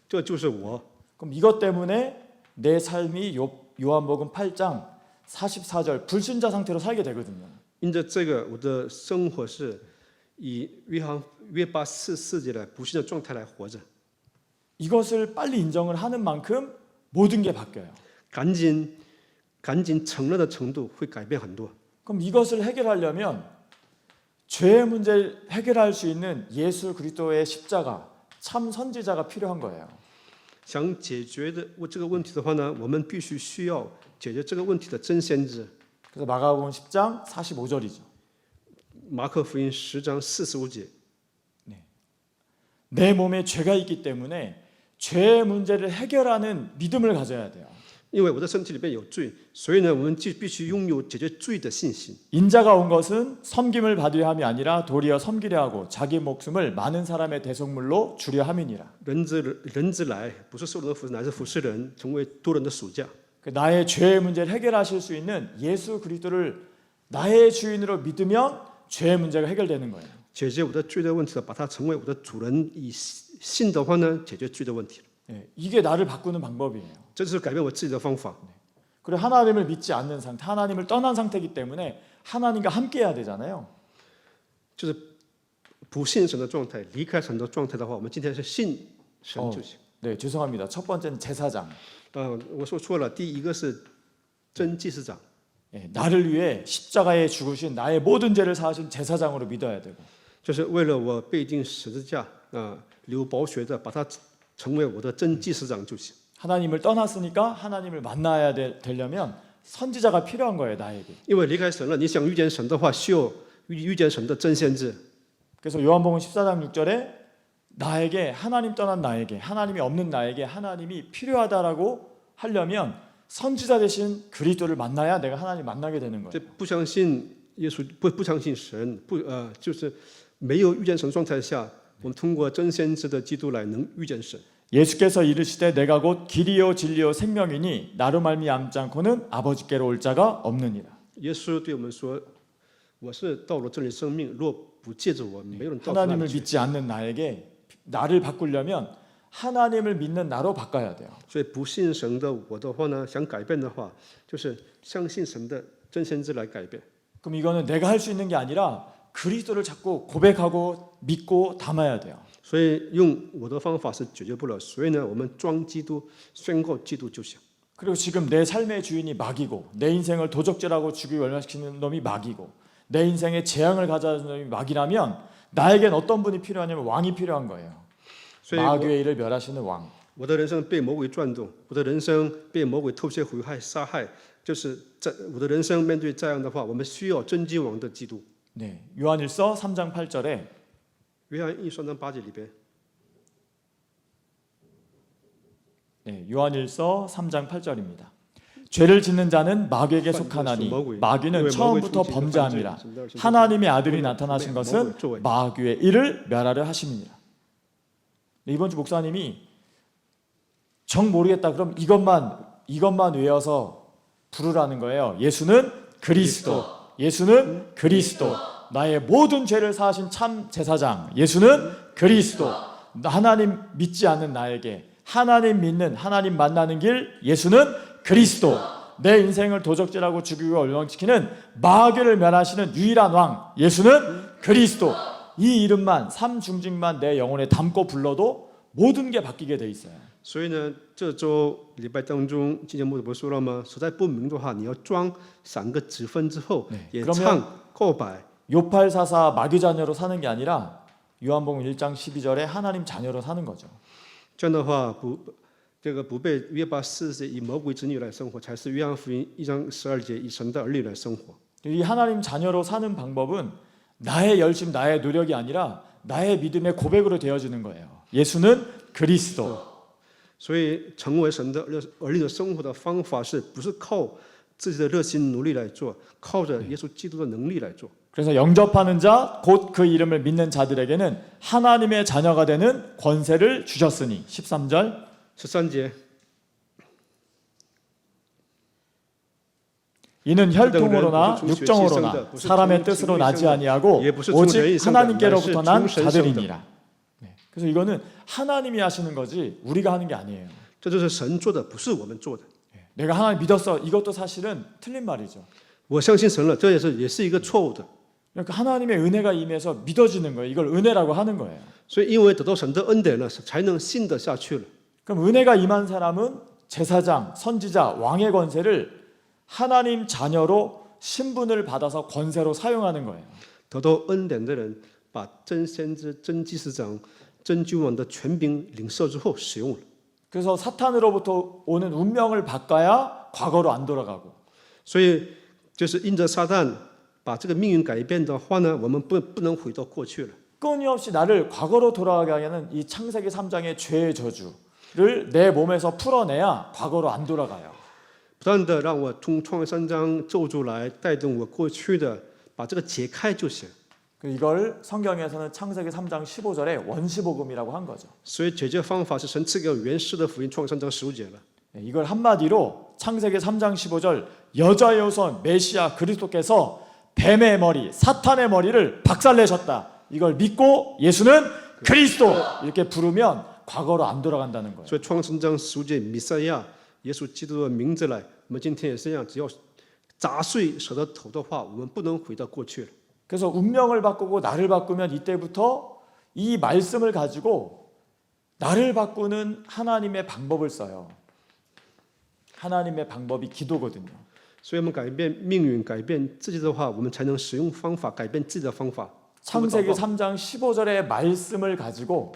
这就是我。 그럼 이것 때문에 내 삶이 요한복음 8장 44절 불신자 상태로 살게 되거든요. 因着这个，我的生活是以约八4节来不信的状态来活着。 이것을 빨리 인정을 하는 만큼 모든 게 바뀌어요. 赶紧承认的程度会改变很多。 그럼 이것을 해결하려면 죄의 문제를 해결할 수 있는 예수 그리스도의 십자가 참 선지자가 필요한 거예요. 想解决这个问题的话呢，我们需要解决这个问题的真先知。 그래서 마가복음 10장 45절이죠. 马可福音10章45节， 내 몸에 죄가 있기 때문에 죄의 문제를 해결하는 믿음을 가져야 돼요. 因为我的身体里边有罪，所以呢，我们就必须拥有解决罪的信心。 인자가 온 것은 섬김을 받으려 함이 아니라 도리어 섬기려 하고 자기 목숨을 많은 사람의 대속물로 주려 함이니라. 人子来，不是受人的服侍，乃是服侍人，成为多人的属价。 나의 죄의 문제를 해결하실 수 있는 예수 그리스도를 나의 주인으로 믿으면 죄의 문제가 해결되는 거예요. 解决我的罪的问题了，把它成为我的主人，以信的话呢，解决罪的问题了。 이게 나를 바꾸는 방법이에요. 这就是改变我自己的方法。 그리고 하나님을 믿지 않는 상태, 하나님을 떠난 상태이기 때문에 하나님과 함께해야 되잖아요. 就是不信神的状态，离开神的状态的话，我们今天是信神就行。 네, 죄송합니다. 첫 번째는 제사장. 我说错了，第一个是真祭司长， 나를 위해 십자가에 죽으신 나의 모든 죄를 사하신 제사장으로 믿어야 되고 就是为了我被钉十字架流宝血的，把他成为我的真祭司长就行。 하나님을 떠났으니까 하나님을 만나야 되려면 선지자가 필요한 거예요, 나에게. 因为离开神了，你想遇见神的话，需要遇见神的真先知。 그래서 요한복음 14장 6절에 나에게 하나님 떠난 나에게 하나님이 없는 나에게 하나님이 필요하다라고 하려면 선지자 대신 그리스도를 만나야 내가 하나님 만나게 되는 거예요. 这不相信耶稣，不相信神，就是没有遇见神状态下，我们通过真先知的基督来能遇见神。 예수께서 이르시되 내가 곧 길이요 진리요 생명이니 나로 말미암지 않고는 아버지께로 올 자가 없느니라. 耶稣对我们说：“我是道路、真理、生命，若不借着我，没有人到父那里 하나님을 去。” 믿지 않는 나에게 나를 바꾸려면 하나님을 믿는 나로 바꿔야 돼요. 所以不信神的我的话呢，想改变的话，就是相信神的真先知来改变。 그럼 이거는 내가 할 수 있는 게 아니라 그리스도를 자꾸 고백하고 믿고 담아야 돼요. 所以用我的方法是解决不了，所以呢，我们装基督、宣告基督就行。 그리고 지금 내 삶의 주인이 마귀고 내 인생을 도적질하고 죽이고 멸망시키는 놈이 마귀고 내 인생에 재앙을 가져다주는 놈이 마귀라면 나에겐 어떤 분이 필요하냐면 왕이 필요한 거예요. 마귀의 일을 멸하시는 왕. 我的人生被魔鬼转动，我的人生被魔鬼偷窃、毁害、杀害，就是在我的人生面对这样的话，我们需要真基王的基督。 네, 요한일서 3장 8절에 约翰一书3章8节里边， 네, 요한일서 3장 8절입니다. 죄를 짓는 자는 마귀에게 속하나니 마귀는 처음부터 범죄함이라. 하나님의 아들이 나타나신 것은 마귀의 일을 멸하려 하심이니라. 네, 이번 주 목사님이 정 모르겠다 그럼 이것만 외워서 부르라는 거예요. 예수는 그리스도. 예수는 그리스도. 나의 모든 죄를 사하신 참 제사장. 예수는 그리스도. 하나님 믿지 않는 나에게 하나님 믿는 하나님 만나는 길 예수는 그리스도. 내 인생을 도적질하고 죽이고 멸망시키는 마귀를 멸하시는 유일한 왕 예수는 그리스도. 이 이름만 삼중직만 내 영혼에 담고 불러도 모든 게 바뀌게 돼 있어요. 所以呢，这周礼拜当中，今天牧师不是说了吗？实在不明的话，你要装3个职分之后，也唱告白。 요팔사사 마귀 자녀로 사는 게 아니라 요한복음 1장 12절에 하나님 자녀로 사는 거죠. 这样的话，不被约伯4世以魔鬼子女来生活，才是约翰福音1章12节以神的儿女来生活。 이 하나님 자녀로 사는 방법은 나의 열심, 나의 노력이 아니라 나의 믿음의 고백으로 되어지는 거예요. 예수는 그리스도. 所以成为神的儿女的生活的方法是不是靠自己的热心努力来做，靠着耶稣基督的能力来做。 그래서 영접하는 자, 곧 그 이름을 믿는 자들에게는 하나님의 자녀가 되는 권세를 주셨으니 13절 13节 이는 혈통으로나 육정으로나 사람의 뜻으로 나지 아니하고 오직 하나님께로부터 난 자들이니라. 그래서 이거는 하나님이 하시는 거지 우리가 하는 게 아니에요. 这就是神做的，不是我们做的。 내가 하나님 믿었어. 이것도 사실은 틀린 말이죠. 我相信神了，这也是一个错误的。 그러니까 하나님의 은혜가 임해서 믿어지는 거예요. 이걸 은혜라고 하는 거예요. 所以因为得到神的恩典了，才能信得下去了。 그럼 은혜가 임한 사람은 제사장, 선지자, 왕의 권세를 하나님 자녀로 신분을 받아서 권세로 사용하는 거예요. 得到恩典的人，把真先知、真祭司长、真君王的权柄领受之后使用了。 그래서 사탄으로부터 오는 운명을 바꿔야 과거로 안 돌아가고. 所以就是因着撒旦把这个命运改变的话呢，我们不能回到过去了。 끊임없이 나를 과거로 돌아가게 하는 이 창세기 3장의 죄의 저주를 내 몸에서 풀어내야 과거로 안 돌아가요. 不断的让我从创世3章咒诅来带动我过去的，把这个解开就行。 이걸 성경에서는 창세기 3장 15절에 원시복음이라고 한 거죠. 所以解决方法是神赐给我原始的福音，创世3章15节了。 이걸 한마디로 창세기 3장 15절 여자의 후손 메시아 그리스도께서 뱀의 머리, 사탄의 머리를 박살내셨다. 이걸 믿고 예수는 그리스도 이렇게 부르면 과거로 안 돌아간다는 거예요. 所以创世章15节弥赛亚耶稣基督的名字来，我们今天也是一样，只要砸碎蛇的头的话，我们不能回到过去了。 그래서 운명을 바꾸고 나를 바꾸면 이때부터 이 말씀을 가지고 나를 바꾸는 하나님의 방법을 써요. 하나님의 방법이 기도거든요. 所以我们改变命运、改变自己的话，我们才能使用方法改变自己的方法。 창세기 3장 15절의 말씀을 가지고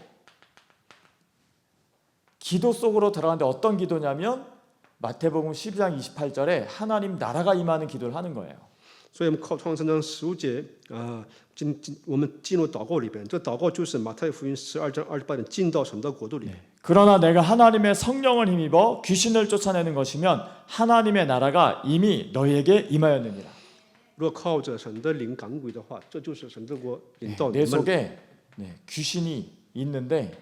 기도 속으로 들어가는데 어떤 기도냐면 마태복음 12장 28절에 하나님 나라가 임하는 기도를 하는 거예요. 所以我们靠创世章15节我们进入祷告里边，这祷告就是马太福音12章28节进到神的国度里。 그러나 내가 하나님의 성령을 힘입어 귀신을 쫓아내는 것이면 하나님의 나라가 이미 너희에게 임하였느니라. 若靠着神的灵赶鬼的话，这就是神的国引导 내 你们。 속에 귀신이 있는데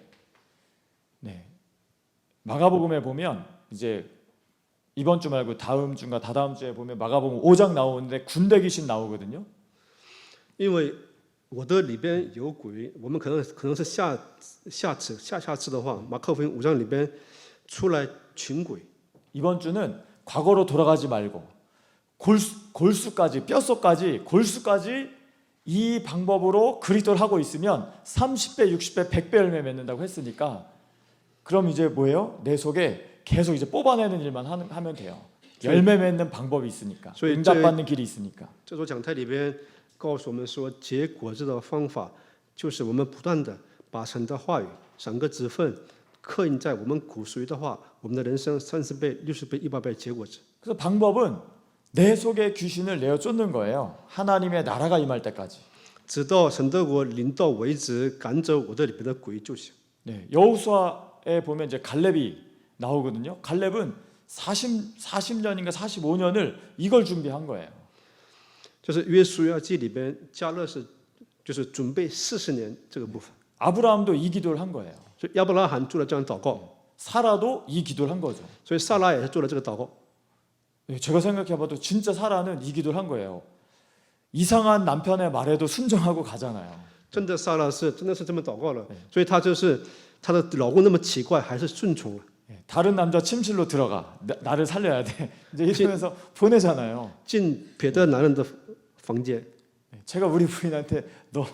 마가복음에 보면 이제 이번 주 말고 다음 주인가 다다음 주에 보면 마가복음 5장 나오는데 군대 귀신 나오거든요. 因为我的里边有鬼，我们可能是下次的话，马可福音5章里边出来群鬼。 이번 주는 과거로 돌아가지 말고 골수까지 뼛속까지 골수까지 이 방법으로 그리스도를 하고 있으면 30배, 60배, 100배 열매 맺는다고 했으니까 그럼 이제 뭐예요? 내 속에 계속 이제 뽑아내는 일만 하면 돼요. 열매 맺는 방법이 있으니까, 응답받는 길이 있으니까. 这所讲台里边告诉我们说，结果子的方法就是我们不断的把神的话语、神的职分刻印在我们骨髓的话，我们的人生30倍、60倍、100倍结果子。 그래서 방법은 내 속에 귀신을 내어 쫓는 거예요. 하나님의 나라가 임할 때까지. 直到神的国临到为止，赶走我的里边的鬼就行。 여호수아에 보면 이제 갈렙이 나오거든요. 갈렙은 40년인가 45년을 이걸 준비한 거예요. 就是约书亚记里边加勒是就是准备40年这个部分。 아브라함도 이 기도를 한 거예요. 所以亚伯拉罕做了这样祷告， 사라도 이 기도를 한 거죠. 所以撒拉也是做了这个祷告。 제가 생각해봐도 진짜 사라는 이 기도를 한 거예요. 이상한 남편의 말에도 순종하고 가잖아요. 真的撒拉是真的是这么祷告了，所以她就是她的老公那么奇怪，还是顺从了。 다른 남자 침실로 들어가 나를 살려야 돼. 이제 이러면서 보내잖아요. 进别的男人的房间。 제가 우리 부인한테 너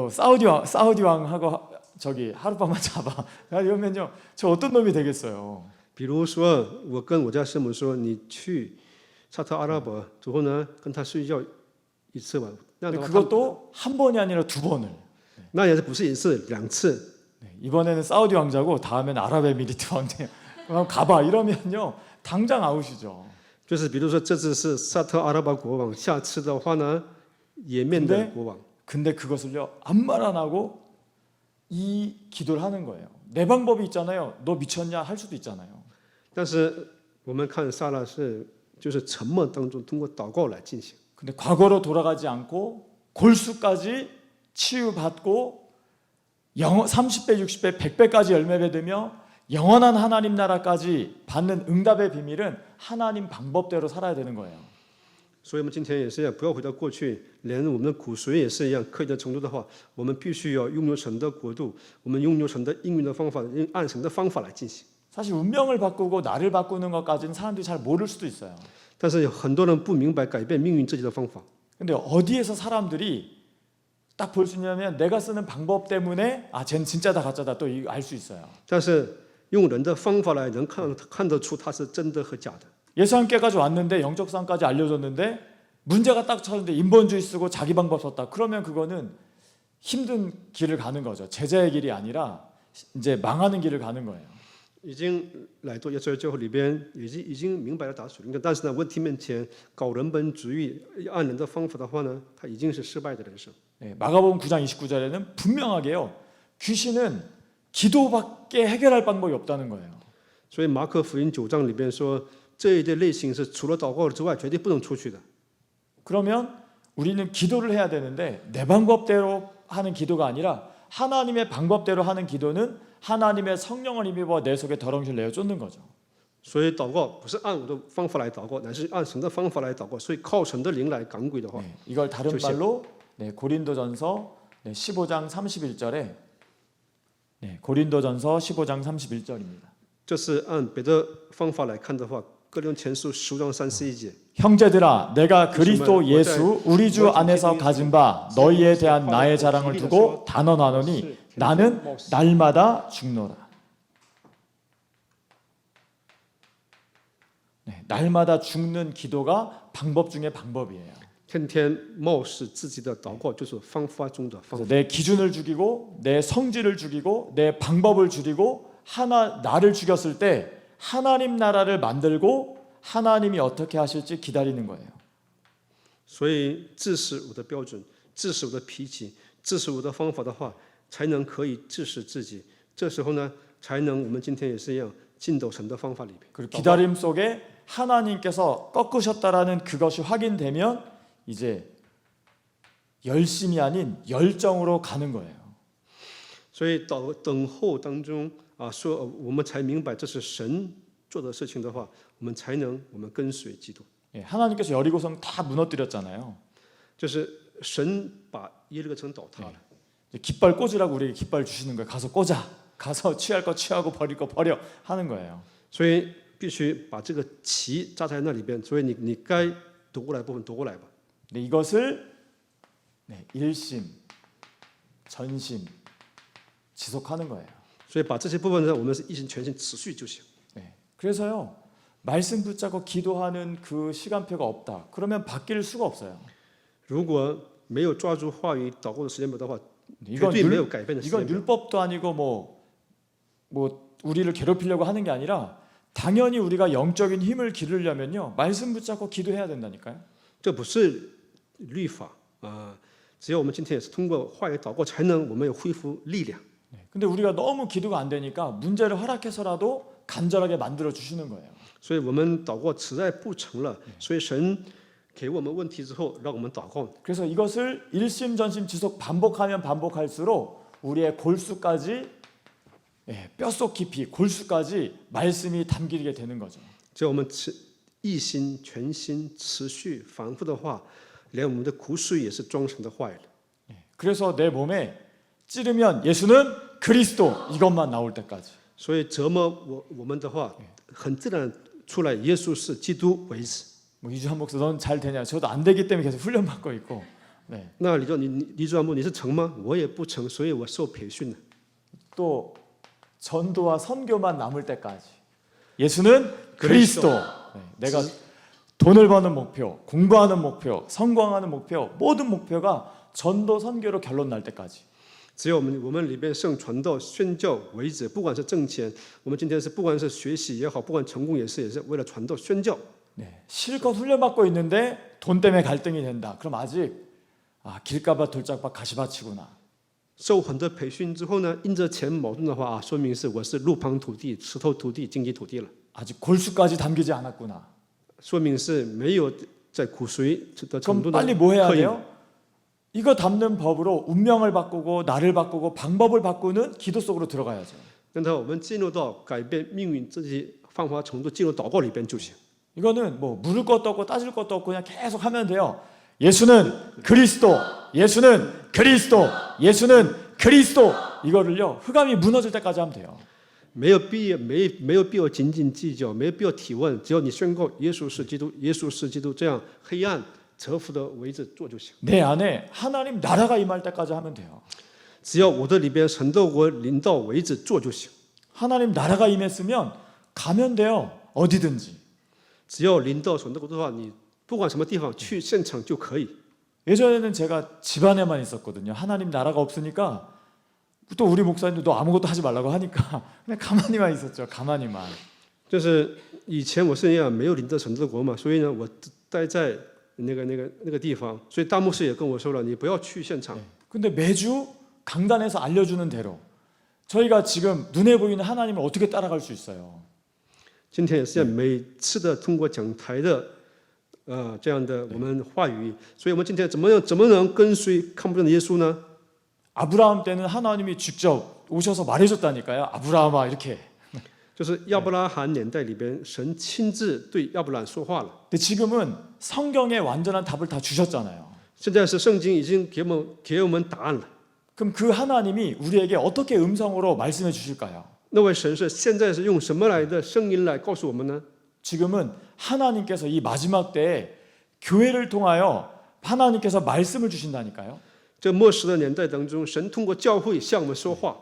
사우디 왕하고 저기 하룻밤만 잡아. 이러면요 저 어떤 놈이 되겠어요. 比如说，我跟我家师母说，你去沙特阿拉伯之后呢，跟他睡觉一次吧。 그것도 한 번이 아니라 두 번을. 那也是不是一次两次。 이번에는 사우디 왕자고 다음엔 아랍에미리트 왕자. 그럼 가봐 이러면요 당장 아웃이죠. 就是比如说这次是沙特阿拉伯国王，下次的话呢，也面的国王。 근데 그것을요 아무 말 안 하고 이 기도를 하는 거예요. 내 방법이 있잖아요. 너 미쳤냐 할 수도 있잖아요. 但是我们看撒拉是就是沉默当中通过祷告来进行。 근데 과거로 돌아가지 않고 골수까지 치유받고 30배, 60배, 100배까지 열매 맺으며 영원한 하나님 나라까지 받는 응답의 비밀은 하나님 방법대로 살아야 되는 거예요. 所以我们今天也是一样，不要回到过去，连我们的骨髓也是一样。刻意的程度的话，我们必须要拥有神的国度，我们拥有神的应运的方法，按神的方法来进行。 사실 운명을 바꾸고 나를 바꾸는 것까지는 사람들이 잘 모를 수도 있어요. 但是有很多人不明白改变命运自己的方法。 근데 어디에서 사람들이 딱 볼 수 있냐면 내가 쓰는 방법 때문에 쟤는 진짜다 가짜다 또 알 수 있어요. 但是用人的方法来能看得出它是真的和假的。 예수 함께까지 왔는데 영적상까지 알려줬는데 문제가 딱 쳤는데 인본주의 쓰고 자기 방법 썼다. 그러면 그거는 힘든 길을 가는 거죠. 제자의 길이 아니라 이제 망하는 길을 가는 거예요. 已经来到耶稣教会里边，已经明白了打属灵的，但是呢，问题面前搞人本主义，按人的方法的话呢，他已经是失败的人生。 마가복음 9장 29절에는 분명하게요. 귀신은 기도밖에 해결할 방법이 없다는 거예요. 所以马可福音9章里边说，这一类类型是除了祷告之外绝对不能出去的。 그러면 우리는 기도를 해야 되는데 내 방법대로 하는 기도가 아니라 하나님의 방법대로 하는 기도는 하나님의 성령을 힘입어 내 속에 더러움을 내어 쫓는 거죠. 所以祷告不是按我的方法来祷告，乃是按神的方法来祷告。所以靠神的灵来赶鬼的话， 이걸 다른 말로 고린도전서 15장 31절에 네, 고린도전서 15장 31절입니다. 这是按别的方法来看的话，哥林多前书15장 31节。 형제들아 내가 그리스도 예수 우리 주 안에서 가진 바 너희에 대한 나의 자랑을 두고 단언하노니 나는 날마다 죽노라. 네, 날마다 죽는 기도가 방법 중에 방법이에요. 天天冒死自己的祷告就是方法中的方 그래서 法。 내 기준을 죽이고 내 성질을 죽이고 내 방법을 줄이고 나를 죽였을 때 하나님 나라를 만들고 하나님이 어떻게 하실지 기다리는 거예요. 所以治死我的标准，治死我的脾气，治死我的方法的话，才能可以治死自己。这时候呢，才能我们今天也是一样进到神的方法里边。 그리고 기다림 속에 하나님께서 꺾으셨다라는 그것이 확인되면 이제 열심이 아닌 열정으로 가는 거예요. 所以等候当中啊，说我们才明白这是神做的事情的话，我们才能我们跟随基督。 예, 하나님께서 여리고성 다 무너뜨렸잖아요. 就是神把耶利哥城倒塌了。 이제 깃발 꽂으라고 우리에게 깃발 주시는 거예요. 가서 꽂아. 가서 취할 거 취하고 버릴 거 버려 하는 거예요. 所以必须把这个旗扎在那里边。所以你该夺过来部分夺过来吧。 근데 이것을 일심, 전심 지속하는 거예요. 所以把这些部分呢，我们是一心全心持续就行。 네. 그래서요. 말씀 붙잡고 기도하는 그 시간표가 없다. 그러면 바뀔 수가 없어요. 如果没有抓住话语祷告的时间表的话，绝 이건 对没有改变的时 이건 间表。 율법도 아니고 뭐 우리를 괴롭히려고 하는 게 아니라 당연히 우리가 영적인 힘을 기르려면요. 말씀 붙잡고 기도해야 된다니까요. 这不是律法啊，只要我们今天也是通过话语祷告，才能我们有恢复力量。 네. 근데 우리가 너무 기도가 안 되니까 문제를 허락해서라도 간절하게 만들어 주시는 거예요. 所以我们祷告实在不成了，所以神给我们问题之后，让我们祷告。 그래서 이것을 일심전심 지속 반복하면 반복할수록 우리의 골수까지 뼛속 깊이 골수까지 말씀이 담기게 되는 거죠. 只要我们一心全心持续反复的话，连我们的骨髓也是装神的话语了。 그래서 내 몸에 찌르면 예수는 그리스도 이것만 나올 때까지. 所以折磨我们的话，很自然出来耶稣是基督为止。 뭐 이주한 목사 넌 잘 되냐? 저도 안 되기 때문에 계속 훈련 받고 있고. 네. 那李主安牧你是成吗？我也不成，所以我受培训了。 또 전도와 선교만 남을 때까지. 예수는 그리스도. 네. 내가 돈을 버는 목표, 공부하는 목표, 성공하는 목표, 모든 목표가 전도 선교로 결론 날 때까지. 只有我们里边圣传道宣教为止，不管是挣钱，我们今天是不管是学习也好，不管成功也是为了传道宣教。 네. 실컷 훈련받고 있는데 돈 때문에 갈등이 된다. 그럼 아직 길가밭 돌짝밭 가시밭이구나. 受很多培训之后呢，因着钱矛盾的话啊，说明是我是路旁土地、石头土地、荆棘土地了， 아직 골수까지 담기지 않았구나. 说明是没有在骨髓的程 그럼 度的 빨리 뭐 해야 刻印。 돼요? 이거 담는 법으로 운명을 바꾸고 나를 바꾸고 방법을 바꾸는 기도 속으로 들어가야죠. 让他我们进入到改变命运这些方法程度，进入祷告里边就行。 이거는 뭐 물을 것도 없고 따질 것도 없고 그냥 계속 하면 돼요. 예수는 그리스도, 예수는 그리스도, 예수는 그리스도. 이거를요 흑암이 무너질 때까지 하면 돼요. 没有必要斤斤计较，没有必要提问，只要你宣告耶稣是基督，耶稣是基督，这样黑暗折服的为止做就行。 내 안에 하나님 나라가 임할 때까지 하면 돼요. 只要我的里边神的国临到为止做就行。 하나님 나라가 임했으면 가면 돼요. 어디든지. 只要临到神的国的话，你不管什么地方去现场就可以。 예전에는 제가 집안에만 있었거든요. 하나님 나라가 없으니까 또 우리 목사님도 너 아무것도 하지 말라고 하니까 그냥 가만히만 있었죠. 가만히만. 就是以前我是一样没有临到神的国嘛，所以呢，我待在那个地方，所以大牧师也跟我说了，你不要去现场。 근데 매주 강단에서 알려주는 대로 저희가 지금 눈에 보이는 하나님을 어떻게 따라갈 수 있어요? 今天也是每次的通过讲台的这样的我们话语，所以我们今天怎么能跟随看不见的耶稣呢？ 아브라함 때는 하나님이 직접 오셔서 말해줬다니까요. 아브라함아 이렇게. 就是亚伯拉罕年代里边，神亲自对亚伯兰说话了。 근데 지금은 성경에 완전한 답을 다 주셨잖아요. 现在是圣经已经给我们答案了。 그럼 그 하나님이 우리에게 어떻게 음성으로 말씀해 주실까요? 那位神是现在是用什么来的声音来告诉我们呢？ 지금은 하나님께서 이 마지막 때에 교회를 통하여 하나님께서 말씀을 주신다니까요. 这末世的年代当中，神通过教会向我们说话，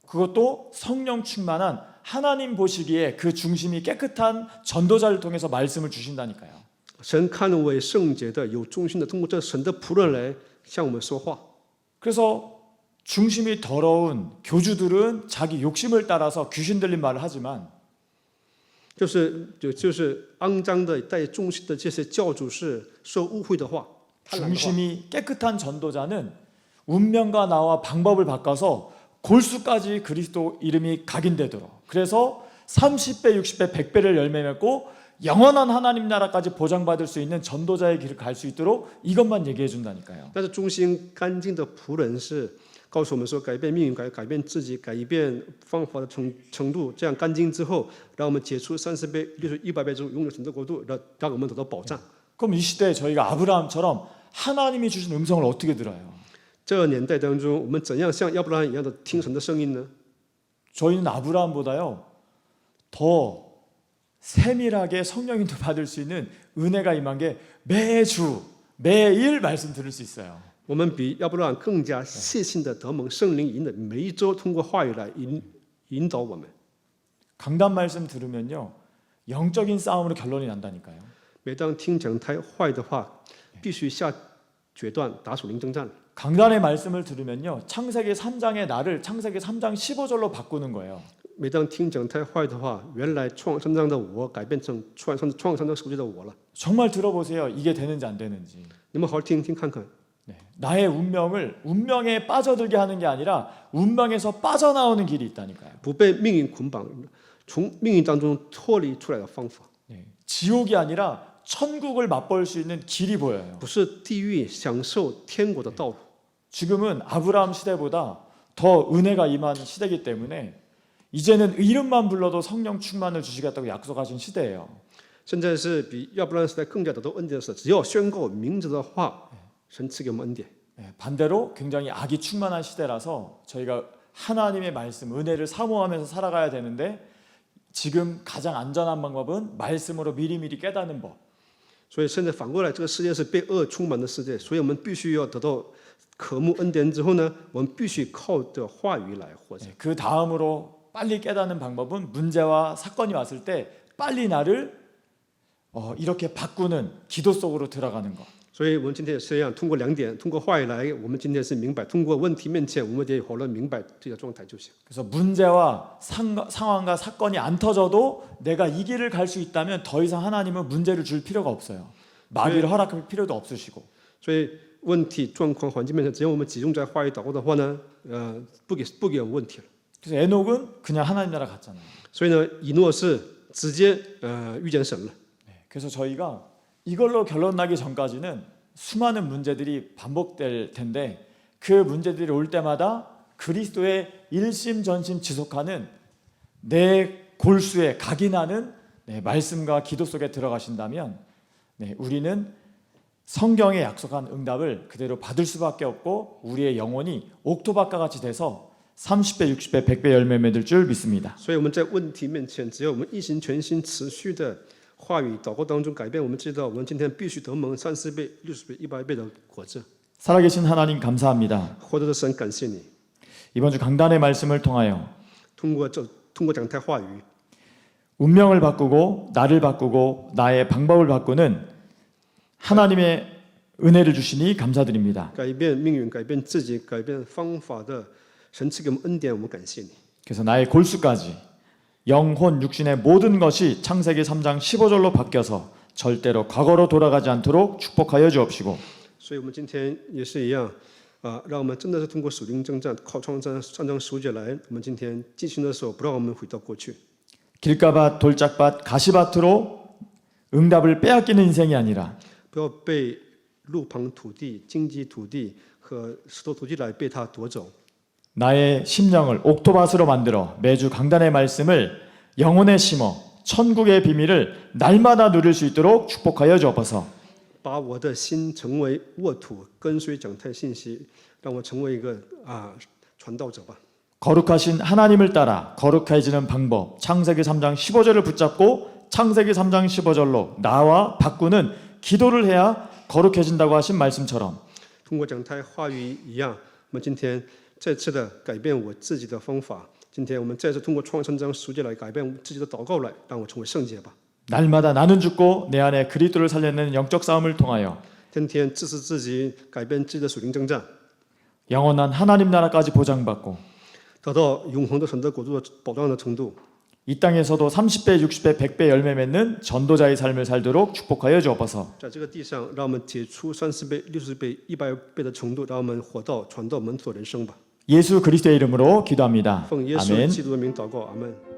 그것도 성령 충만한 하나님 보시기에 그 중심이 깨끗한 전도자를 통해서 말씀을 주신다니까요. 神看为圣洁的、有忠心的，通过这神的仆人来向我们说话。 그래서 중심이 더러운 교주들은 자기 욕심을 따라서 귀신 들린 말을 하지만 就是肮脏的、带忠心的这些教主是说污秽的话，贪婪的话。 중심이 깨끗한 전도자는 운명과 나와 방법을 바꿔서 골수까지 그리스도 이름이 각인되도록 그래서 30배, 60배, 100배를 열매 맺고 영원한 하나님 나라까지 보장받을 수 있는 전도자의 길을 갈 수 있도록 이것만 얘기해 준다니까요. 但是忠心干净的仆人是告诉我们说，改变命运、改变自己、改变方法的程度，这样干净之后，让我们结出30倍、60、100倍之后，拥有神的国度，让我们得到保障。 그럼 이 시대에 저희가 아브라함처럼 하나님이 주신 음성을 어떻게 들어요? 这个年代当中，我们怎样像亚伯拉罕一样的听神的声音呢？ 저희는 아브라함보다요 더 세밀하게 성령인도 받을 수 있는 은혜가 임한 게 매주 매일 말씀 들을 수 있어요. 我们比亚伯拉罕更加细心的得蒙圣灵引的，每一周通过话语来引导我们。 강단 말씀 들으면요 영적인 싸움으로 결론이 난다니까요. 每当听讲台话语的话，必须下决断，打属灵征战。 강단의 말씀을 들으면요 창세기 3장의 나를 창세기 3장 15절로 바꾸는 거예요. 每当听讲台话语的话，原来创三章的我改变成创三章19节的我了。 정말 들어보세요. 이게 되는지 안 되는지. 你们好好听听看看。 네, 나의 운명에 빠져들게 하는 게 아니라 운명에서 빠져나오는 길이 있다니까요. 不被命运捆绑，从命运当中脱离出来的方法， 네, 지옥이 아니라 천국을 맛볼 수 있는 길이 보여요. 不是地狱享受天国的道路。 지금은 아브라함 시대보다 더 은혜가 임한 시대이기 때문에 이제는 이름만 불러도 성령 충만을 주시겠다고 약속하신 시대예요. 现在是比亚伯拉罕时代更加得到恩典的是，只要宣告名字的话，神赐给我们恩典。 네, 반대로 굉장히 악이 충만한 시대라서 저희가 하나님의 말씀, 은혜를 사모하면서 살아가야 되는데 지금 가장 안전한 방법은 말씀으로 미리미리 깨닫는 법. 所以现在反过来，这个世界是被恶充满的世界，所以我们必须要得到渴慕恩典之后呢，我们必须靠着话语来活着。 네, 그 다음으로 빨리 깨닫는 방법은 문제와 사건이 왔을 때 빨리 나를 이렇게 바꾸는 기도 속으로 들어가는 것. 所以我们今天也是一样，通过2点，通过话语来，我们今天是明白，通过问题面前，我们得好了明白这个状态就行。 그래서 문제와 상황과 사건이 안 터져도 내가 이 길을 갈 수 있다면 더 이상 하나님은 문제를 줄 필요가 없어요. 마귀를 허락할 필요도 없으시고. 所以问题、状况、环境面前，只要我们集中在话语祷告的话呢，不给我问题了。 그래서 에녹은 그냥 하나님 나라 갔잖아요. 所以呢，以诺是直接遇见神了。 네, 그래서 저희가 이걸로 결론 나기 전까지는 수많은 문제들이 반복될 텐데 그 문제들이 올 때마다 그리스도의 일심전심 지속하는 내 골수에 각인하는 말씀과 기도 속에 들어가신다면 우리는 성경에 약속한 응답을 그대로 받을 수밖에 없고 우리의 영혼이 옥토밭과 같이 돼서 30배, 60배, 100배 열매 맺을 줄 믿습니다. 所以我们在问题面前，只要我们一心全心持续的话语祷告当中改变，我们知道我们今天必须得蒙30倍、60倍、100倍的果子。 살아계신 하나님 감사합니다. 活着的神，感谢你， 이번 주 강단의 말씀을 통하여 通过讲台话语， 운명을 바꾸고 나를 바꾸고 나의 방법을 바꾸는 하나님의 은혜를 주시니 감사드립니다. 改变命运、改变自己、改变方法的神赐给我们恩典，我们感谢你。 그래서 나의 골수까지 영혼 육신의 모든 것이 창세기 3장 15절로 바뀌어서 절대로 과거로 돌아가지 않도록 축복하여 주옵시고 所以我们今天也是一样让我们真的是通过属灵征战，靠创3章15节来，我们今天进行的时候，不让我们回到过去。 길가밭, 돌짝밭, 가시밭으로 응답을 빼앗기는 인생이 아니라 不要被路旁土地、荆棘土地和石头土地来被他夺走。 나의 심령을 옥토밭으로 만들어 매주 강단의 말씀을 영혼에 심어 천국의 비밀을 날마다 누릴 수 있도록 축복하여 주옵소서. 把我的心成为沃土，跟随讲台信息，让我成为一个传道者吧。 거룩하신 하나님을 따라 거룩해지는 방법 창세기 3장 15절을 붙잡고 창세기 3장 15절로 나와 바꾸는 기도를 해야 거룩해진다고 하신 말씀처럼 通过讲台话语一样，我们今天再次的改变我自己的方法。今天我们再次通过创世章10节来改变自己的祷告，来让我成为圣洁吧。 날마다 나는 죽고 내 안에 그리스도를 살려내는 영적 싸움을 통하여 天天支持自己，改变自己的属灵征战， 영원한 하나님 나라까지 보장받고 得到永恒的神的国度的保障的程度。 이 땅에서도 30배, 60배, 100배 열매 맺는 전도자의 삶을 살도록 축복하여 주옵소서. 在这个地上，让我们结出30倍、60倍、100倍的程度，让我们活到传道门徒人生吧。 예수 그리스도의 이름으로 기도합니다. 奉耶稣 아멘. 基督的名祷告，阿门。